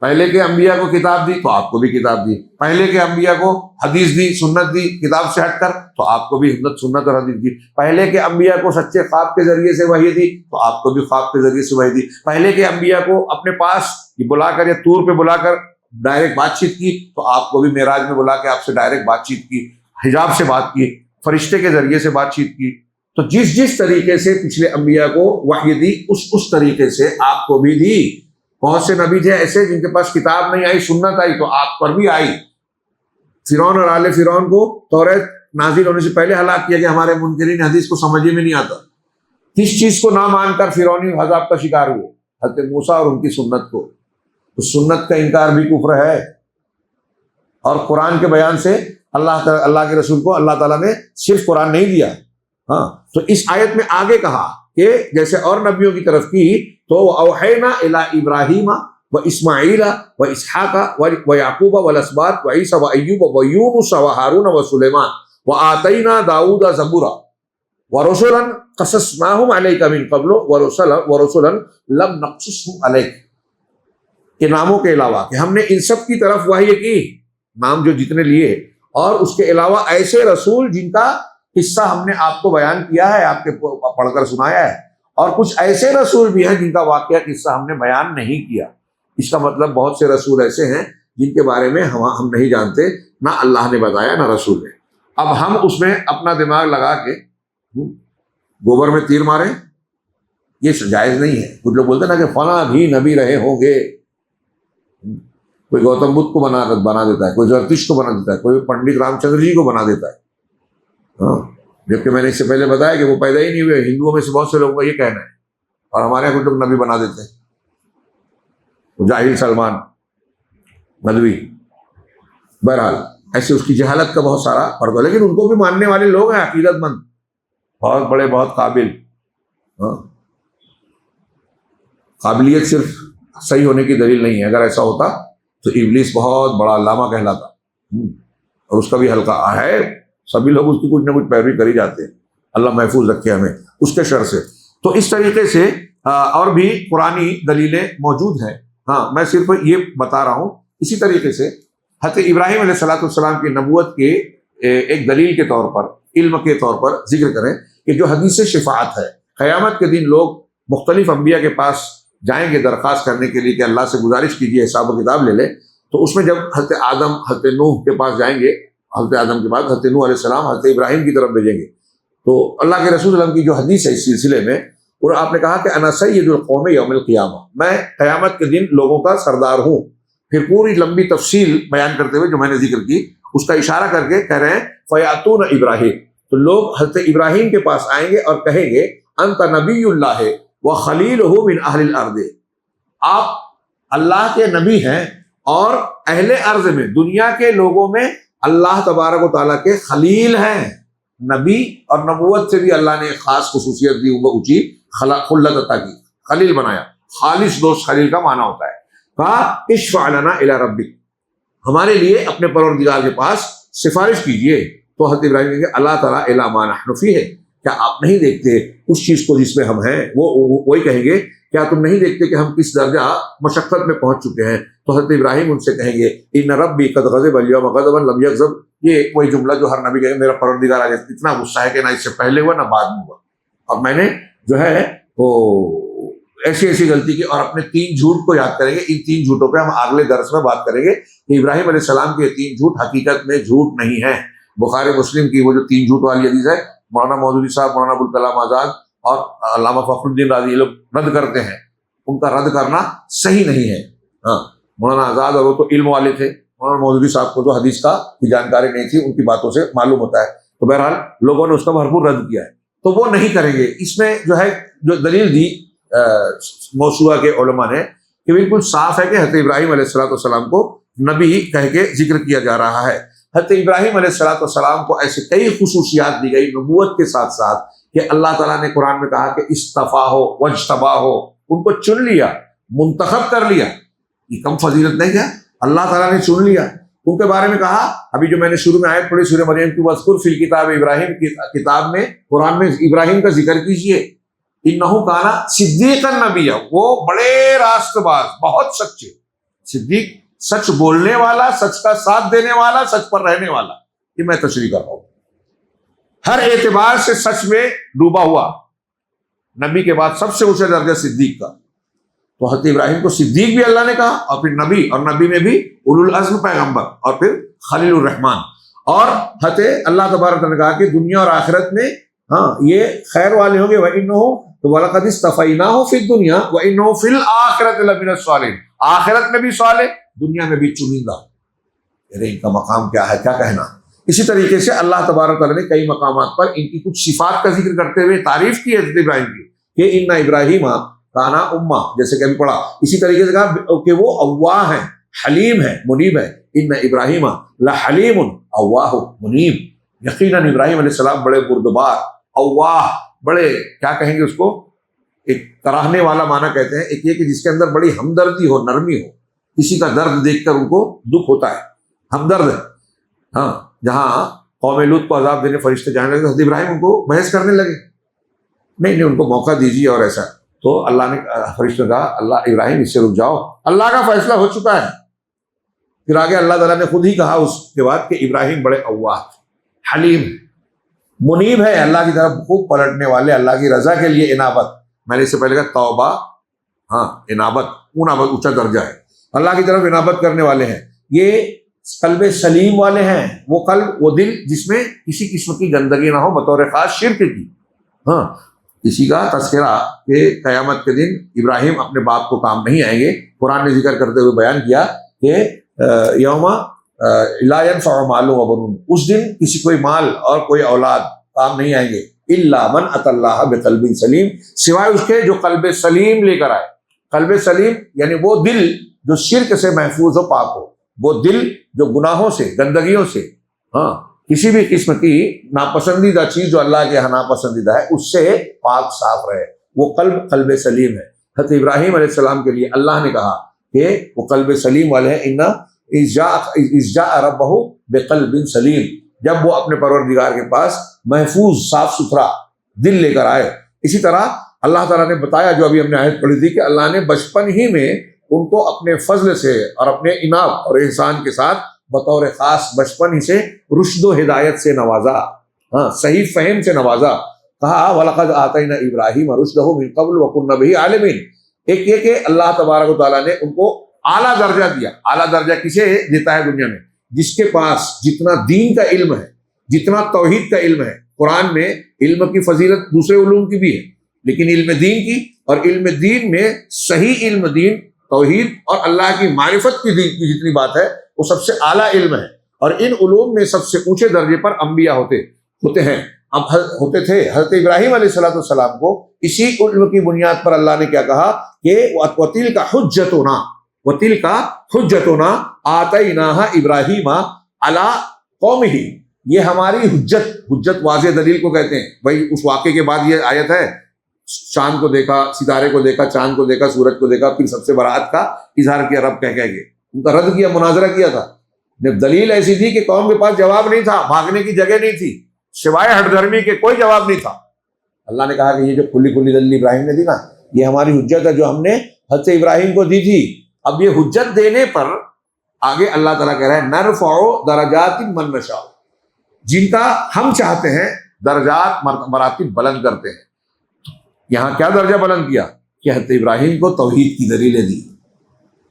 پہلے کے انبیاء کو کتاب دی تو آپ کو بھی کتاب دی. پہلے کے انبیاء کو حدیث دی، سنت دی کتاب سے ہٹ کر تو آپ کو بھی سنت اور حدیث دی. پہلے کے انبیاء کو سچے خواب کے ذریعے سے وحی دی تو آپ کو بھی خواب کے ذریعے سے وحی دی. پہلے کے انبیاء کو اپنے پاس بلا کر یا طور پہ بلا کر ڈائریکٹ بات چیت کی تو آپ کو بھی معراج میں بلا کے آپ سے ڈائریکٹ بات چیت کی، حجاب سے بات کی، فرشتے کے ذریعے سے بات چیت کی. تو جس طریقے سے پچھلے انبیاء کو وحی دی اس طریقے سے آپ کو بھی دی. بہت سے نبی تھے ایسے جن کے پاس کتاب نہیں آئی، سنت آئی تو آپ پر بھی آئی. فرعون اور آل فرعون کو توریت نازل ہونے سے پہلے ہلاک کیا کہ ہمارے منکرین حدیث کو سمجھ میں نہیں آتا. کس چیز کو نہ مان کر فرعونی عذاب کا شکار ہوئے؟ حضرت موسیٰ اور ان کی سنت کو. تو سنت کا انکار بھی کفر ہے. اور قرآن کے بیان سے اللہ کے رسول کو اللہ تعالیٰ نے صرف قرآن نہیں دیا. ہاں، تو اس آیت میں آگے کہا کہ جیسے اور نبیوں کی طرف کی تو اوحینا الی ابراہیم و اسماعیل و اسحاق و یعقوب والاسباط و عیسیٰ و ایوب و یونس و ہارون و سلیمان و آتینا داؤد زبورا و رسلا قصصناہم علیک من قبل و رسلا لم نقصصہم علیک. کے ناموں کے علاوہ کہ ہم نے ان سب کی طرف وحی کی، نام جو جتنے لیے، اور اس کے علاوہ ایسے رسول جن کا قصہ ہم نے آپ کو بیان کیا ہے، آپ کے پڑھ کر سنایا ہے، اور کچھ ایسے رسول بھی ہیں جن کا واقعہ قصہ ہم نے بیان نہیں کیا. اس کا مطلب بہت سے رسول ایسے ہیں جن کے بارے میں ہم نہیں جانتے، نہ اللہ نے بتایا نہ رسول نے. اب ہم اس میں اپنا دماغ لگا کے گوبر میں تیر ماریں، یہ جائز نہیں ہے. کچھ لوگ بولتے ہیں نا کہ فلاں بھی نبی رہے ہوں گے. کوئی گوتم بدھ کو بنا دیتا ہے، کوئی زرتشت کو بنا دیتا ہے، کوئی پنڈت رام چندر جی کو بنا دیتا ہے. ہاں، جبکہ میں نے اس سے پہلے بتایا کہ وہ پیدا ہی نہیں ہوئے. ہندوؤں میں سے بہت سے لوگوں کا یہ کہنا ہے، اور ہمارے یہاں کچھ لوگ نبی بنا دیتے ہیں. جاہل سلمان ندوی، بہرحال ایسے اس کی جہالت کا بہت سارا پردہ، لیکن ان کو بھی ماننے والے لوگ ہیں، عقیدت مند، بہت بڑے، بہت قابل. ہاں، قابلیت صرف صحیح ہونے کی دلیل نہیں ہے. اگر ایسا ہوتا تو ابلیس بہت بڑا علامہ کہلاتا، اور اس کا بھی حلقہ ہے. سبھی لوگ اس کی کچھ نہ کچھ پیروی کری جاتے ہیں. اللہ محفوظ رکھے ہمیں اس کے شر سے. تو اس طریقے سے اور بھی قرآنی دلیلیں موجود ہیں. ہاں، میں صرف یہ بتا رہا ہوں. اسی طریقے سے حضرت ابراہیم علیہ الصلوۃ والسلام کی نبوت کے ایک دلیل کے طور پر، علم کے طور پر ذکر کریں کہ جو حدیث شفاعت ہے، قیامت کے دن لوگ مختلف انبیاء کے پاس جائیں گے درخواست کرنے کے لیے کہ اللہ سے گزارش کیجیے حساب و کتاب لے لے، تو اس میں جب حضرت آدم حضرت نوح کے پاس جائیں گے، حضرت آدم کے بعد حضرت نوح علیہ السلام حضرت ابراہیم کی طرف بھیجیں گے، تو اللہ کے رسول صلی اللہ علیہ وسلم کی جو حدیث ہے اس سلسلے میں، اور آپ نے کہا کہ انا سید القوم یوم القیامہ، میں قیامت کے دن لوگوں کا سردار ہوں. پھر پوری لمبی تفصیل بیان کرتے ہوئے جو میں نے ذکر کی اس کا اشارہ کر کے کہہ رہے ہیں فیاتون ابراہیم، تو لوگ حضرت ابراہیم کے پاس آئیں گے اور کہیں گے انت نبی اللہ وخلیلہ من اہل الارض، آپ اللہ کے نبی ہیں اور اہل ارض میں، دنیا کے لوگوں میں اللہ تبارک و تعالیٰ کے خلیل ہیں. نبی اور نبوت سے بھی اللہ نے ایک خاص خصوصیت دی، وہ اونچی خلت عطا کی، خلیل بنایا. خالص دوست خلیل کا معنی ہوتا ہے. کہا اشفع لنا الی ربک، ہمارے لیے اپنے پروردگار کے پاس سفارش کیجئے. تو حضرت ابراہیم کہیں گے اللہ تعالیٰ الی ما نحن فیہ، کیا آپ نہیں دیکھتے اس چیز کو جس میں ہم ہیں؟ وہی کہیں گے کیا تم نہیں دیکھتے کہ ہم کس درجہ مشقت میں پہنچ چکے ہیں؟ تو حضرت ابراہیم ان سے کہیں گے ان ربی قد غضب اليوم غضبا لم یغضب، یہ وہی جملہ جو ہر نبی کہے میرا پروردگار آج اتنا غصہ ہے کہ نہ اس سے پہلے ہوا نہ بعد میں ہوا، اور میں نے جو ہے وہ ایسی ایسی غلطی کی. اور اپنے 3 جھوٹ کو یاد کریں گے. ان 3 جھوٹوں پہ ہم اگلے درس میں بات کریں گے کہ ابراہیم علیہ السلام کے 3 جھوٹ حقیقت میں جھوٹ نہیں ہیں. بخاری مسلم کی وہ جو 3 جھوٹ والی حدیث ہے، مولانا مودودی صاحب، مولانا ابوالکلام آزاد اور علامہ فخر الدین رازی یہ لوگ رد کرتے ہیں، ان کا رد کرنا صحیح نہیں ہے. ہاں مولانا آزاد اور وہ تو علم والے تھے، مولانا مودودی صاحب کو تو حدیث کا کی جانکاری نہیں تھی، ان کی باتوں سے معلوم ہوتا ہے. تو بہرحال لوگوں نے اس کا بھرپور رد کیا ہے، تو وہ نہیں کریں گے. اس میں جو ہے جو دلیل دی موسوعہ کے علماء نے کہ بالکل صاف ہے کہ حضرت ابراہیم علیہ السلام کو نبی کہہ کے ذکر کیا جا رہا ہے. حضرت ابراہیم علیہ السلام کو ایسے کئی خصوصیات دی گئی نبوت کے ساتھ ساتھ کہ اللہ تعالیٰ نے قرآن میں کہا کہ استفا ہو وجتبا ہو، ان کو چن لیا، منتخب کر لیا. یہ کم فضیلت نہیں ہے، اللہ تعالیٰ نے چن لیا. ان کے بارے میں کہا ابھی جو میں نے شروع میں آیت پڑھی سورہ مریم کی، وذکر فی الکتاب ابراہیم کی کتاب میں قرآن میں ابراہیم کا ذکر کیجئے، انہ کان صدیقا نبیا، وہ بڑے راست باز، بہت سچے. صدیق سچ بولنے والا، سچ کا ساتھ دینے والا، سچ پر رہنے والا. یہ میں تشریح کر رہا ہوں، ہر اعتبار سے سچ میں ڈوبا ہوا. نبی کے بعد سب سے اونچا درجہ صدیق کا. تو حضرت ابراہیم کو صدیق بھی اللہ نے کہا، اور پھر نبی، اور نبی میں بھی اولو العزم پیغمبر، اور پھر خلیل الرحمان. اور حضرت اللہ تبارک تعالیٰ نے کہا کہ دنیا اور آخرت میں ہاں یہ خیر والے ہوں گے. وَإِنَّهُ وَلَقَدِ اسْتَفَيْنَاهُ فِي الدُّنْيَا وَإِنَّهُ فِي الْآخِرَةِ لَمِنَ الصَّالِحِينَ، آخرت میں بھی صالح، دنیا میں بھی چنندہ. ارے ان کا مقام کیا ہے، کیا کہنا. اسی طریقے سے اللہ تبارک تعالیٰ نے کئی مقامات پر ان کی کچھ صفات کا ذکر کرتے ہوئے تعریف کی حضرت ابراہیم کی کہ ان ابراہیم کانا امہ، جیسے کہ ابھی پڑھا. اسی طریقے سے کہا کہ وہ اواہ ہیں، حلیم ہے، منیب ہے. ان ابراہیم لحلیم اواہ منیب، یقیناً ابراہیم علیہ السلام بڑے بردبار، اواہ، بڑے کیا کہیں گے اس کو، ایک کراہنے والا معنی کہتے ہیں. ایک یہ کہ جس کے اندر بڑی ہمدردی ہو، نرمی ہو، کسی کا درد دیکھ کر ان کو دکھ ہوتا ہے، ہمدرد ہے. ہاں جہاں قوم لوط کو عذاب دینے فرشتے جانے لگے، حضرت ابراہیم ان کو بحث کرنے لگے، نہیں ان کو موقع دیجیے اور ایسا. تو اللہ نے فرشتوں کہا اللہ ابراہیم اس سے رک جاؤ، اللہ کا فیصلہ ہو چکا ہے. پھر آگے اللہ تعالیٰ نے خود ہی کہا اس کے بعد کہ ابراہیم بڑے اواہ، حلیم، منیب ہے، اللہ کی طرف خوب پلٹنے والے، اللہ کی رضا کے لیے انابت. میں نے اس سے پہلے کہا توبہ، ہاں انابت اونچا درجہ ہے، اللہ کی طرف انابت کرنے والے ہیں. یہ قلب سلیم والے ہیں، وہ قلب، وہ دل جس میں کسی قسم کی گندگی نہ ہو، بطور خاص شرک کی. ہاں اسی کا تذکرہ کہ قیامت کے دن ابراہیم اپنے باپ کو کام نہیں آئیں گے. قرآن نے ذکر کرتے ہوئے بیان کیا کہ یوم لا ينفع مال وبنون، اس دن کسی کوئی مال اور کوئی اولاد کام نہیں آئیں گے. الا من اتى الله بقلب سلیم، سوائے اس کے جو قلب سلیم لے کر آئے. قلب سلیم یعنی وہ دل جو شرک سے محفوظ ہو، پاک ہو، وہ دل جو گناہوں سے، گندگیوں سے، ہاں کسی بھی قسم کی ناپسندیدہ چیز جو اللہ کے یہاں ناپسندیدہ ہے اس سے پاک صاف رہے، وہ قلب سلیم ہے. حضرت ابراہیم علیہ السلام کے لیے اللہ نے کہا کہ وہ قلب سلیم والے ہیں. ان اذ جاء ربہ بقلب سلیم، جب وہ اپنے پروردگار کے پاس محفوظ صاف ستھرا دل لے کر آئے. اسی طرح اللہ تعالیٰ نے بتایا، جو ابھی ہم نے آیت پڑھی تھی، کہ اللہ نے بچپن ہی میں ان کو اپنے فضل سے اور اپنے انعام اور احسان کے ساتھ بطور خاص بچپن ہی سے رشد و ہدایت سے نوازا، ہاں صحیح فہم سے نوازا. کہا وَلَقَدْ آتَيْنَا إِبْرَاهِيمَ رُشْدَهُ مِن قَبْلُ وَكُنَّا بِهِ عَالِمِينَ، ایک یہ کہ اللہ تبارک و تعالیٰ نے ان کو اعلیٰ درجہ دیا. اعلیٰ درجہ کسے دیتا ہے دنیا میں؟ جس کے پاس جتنا دین کا علم ہے، جتنا توحید کا علم ہے. قرآن میں علم کی فضیلت دوسرے علوم کی بھی ہے، لیکن علم دین کی، اور علم دین میں صحیح علم دین، توحید اور اللہ کی معرفت کی دین کی جتنی بات ہے وہ سب سے اعلیٰ علم ہے. اور ان علوم میں سب سے اونچے درجے پر انبیاء ہوتے ہیں. اب ہوتے تھے حضرت ابراہیم علیہ السلام کو اسی علم کی بنیاد پر اللہ نے کیا کہا کہ وَتِلْكَ حُجَّتُنَا آتَيْنَاهَا إِبْرَاهِيمَ عَلَىٰ قَوْمِهِ. یہ ہماری حجت واضح دلیل کو کہتے ہیں. بھائی اس واقعے کے بعد یہ آیت ہے، چاند کو دیکھا، ستارے کو دیکھا، چاند کو دیکھا، سورج کو دیکھا، پھر سب سے براعت کا اظہار کیا رب کہہ کے. ان کا رد کیا، مناظرہ کیا تھا. جب دلیل ایسی تھی کہ قوم کے پاس جواب نہیں تھا، بھاگنے کی جگہ نہیں تھی، سوائے ہٹ دھرمی کے کوئی جواب نہیں تھا. اللہ نے کہا کہ یہ جو کھلی دلیل ابراہیم نے دی نا، یہ ہماری حجت ہے جو ہم نے حضرت ابراہیم کو دی تھی. اب یہ حجت دینے پر آگے اللہ تعالیٰ کہہ رہا ہے نرفع درجات من نشاء، جن کا ہم چاہتے ہیں درجات مراتب بلند کرتے ہیں. یہاں کیا درجہ بلند کیا کہ حضرت ابراہیم کو توحید کی دلیلیں دی،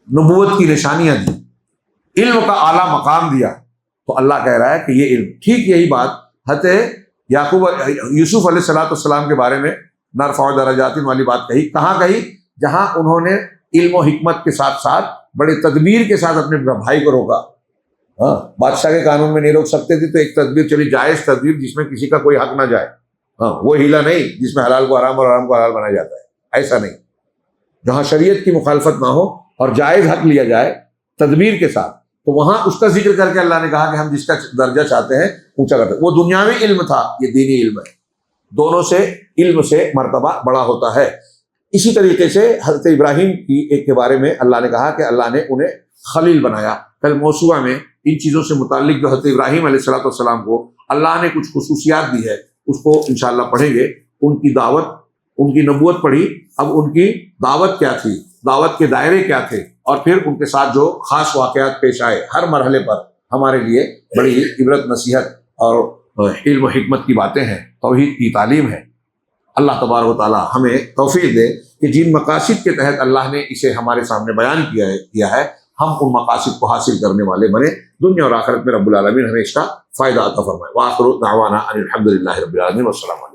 نبوت کی نشانیاں دی، علم کا اعلیٰ مقام دیا. تو اللہ کہہ رہا ہے کہ یہ علم، ٹھیک یہی بات حضرت یوسف علیہ السلام کے بارے میں نرفع درجات والی بات کہی. کہاں کہی؟ جہاں انہوں نے علم و حکمت کے ساتھ ساتھ بڑے تدبیر کے ساتھ اپنے بھائی کو روکا. ہاں، بادشاہ کے قانون میں نہیں روک سکتے تھے تو ایک تدبیر چلی، جائز تدبیر جس میں کسی کا کوئی حق نہ جائے. ہاں، وہ ہیلا نہیں جس میں حلال کو حرام اور حرام کو حلال بنایا جاتا ہے. ایسا نہیں، جہاں شریعت کی مخالفت نہ ہو اور جائز حق لیا جائے تدبیر کے ساتھ، تو وہاں اس کا ذکر کر کے اللہ نے کہا کہ ہم جس کا درجہ چاہتے ہیں اونچا کرتے ہیں. وہ دنیاوی علم تھا، یہ دینی علم ہے. دونوں سے علم سے مرتبہ بڑا ہوتا ہے. اسی طریقے سے حضرت ابراہیم کی ایک کے بارے میں اللہ نے کہا کہ اللہ نے انہیں خلیل بنایا. کل موسوعہ میں ان چیزوں سے متعلق جو حضرت ابراہیم علیہ السلام کو اللہ نے کچھ خصوصیات دی ہے اس کو انشاءاللہ پڑھیں گے. ان کی دعوت، ان کی نبوت پڑھی، اب ان کی دعوت کیا تھی، دعوت کے دائرے کیا تھے، اور پھر ان کے ساتھ جو خاص واقعات پیش آئے. ہر مرحلے پر ہمارے لیے بڑی عبرت نصیحت اور علم و حکمت کی باتیں ہیں، توحید کی تعلیم ہے. اللہ تبارک و تعالی ہمیں توفیق دے کہ جن مقاصد کے تحت اللہ نے اسے ہمارے سامنے بیان کیا ہے ہم ان مقاصد کو حاصل کرنے والے بنے. دنیا اور آخرت میں رب العالمین ہمیں اس کا فائدہ عطا فرمائے. وآخر دعوانا ان الحمد للہ رب العالمین والسلام علیکم.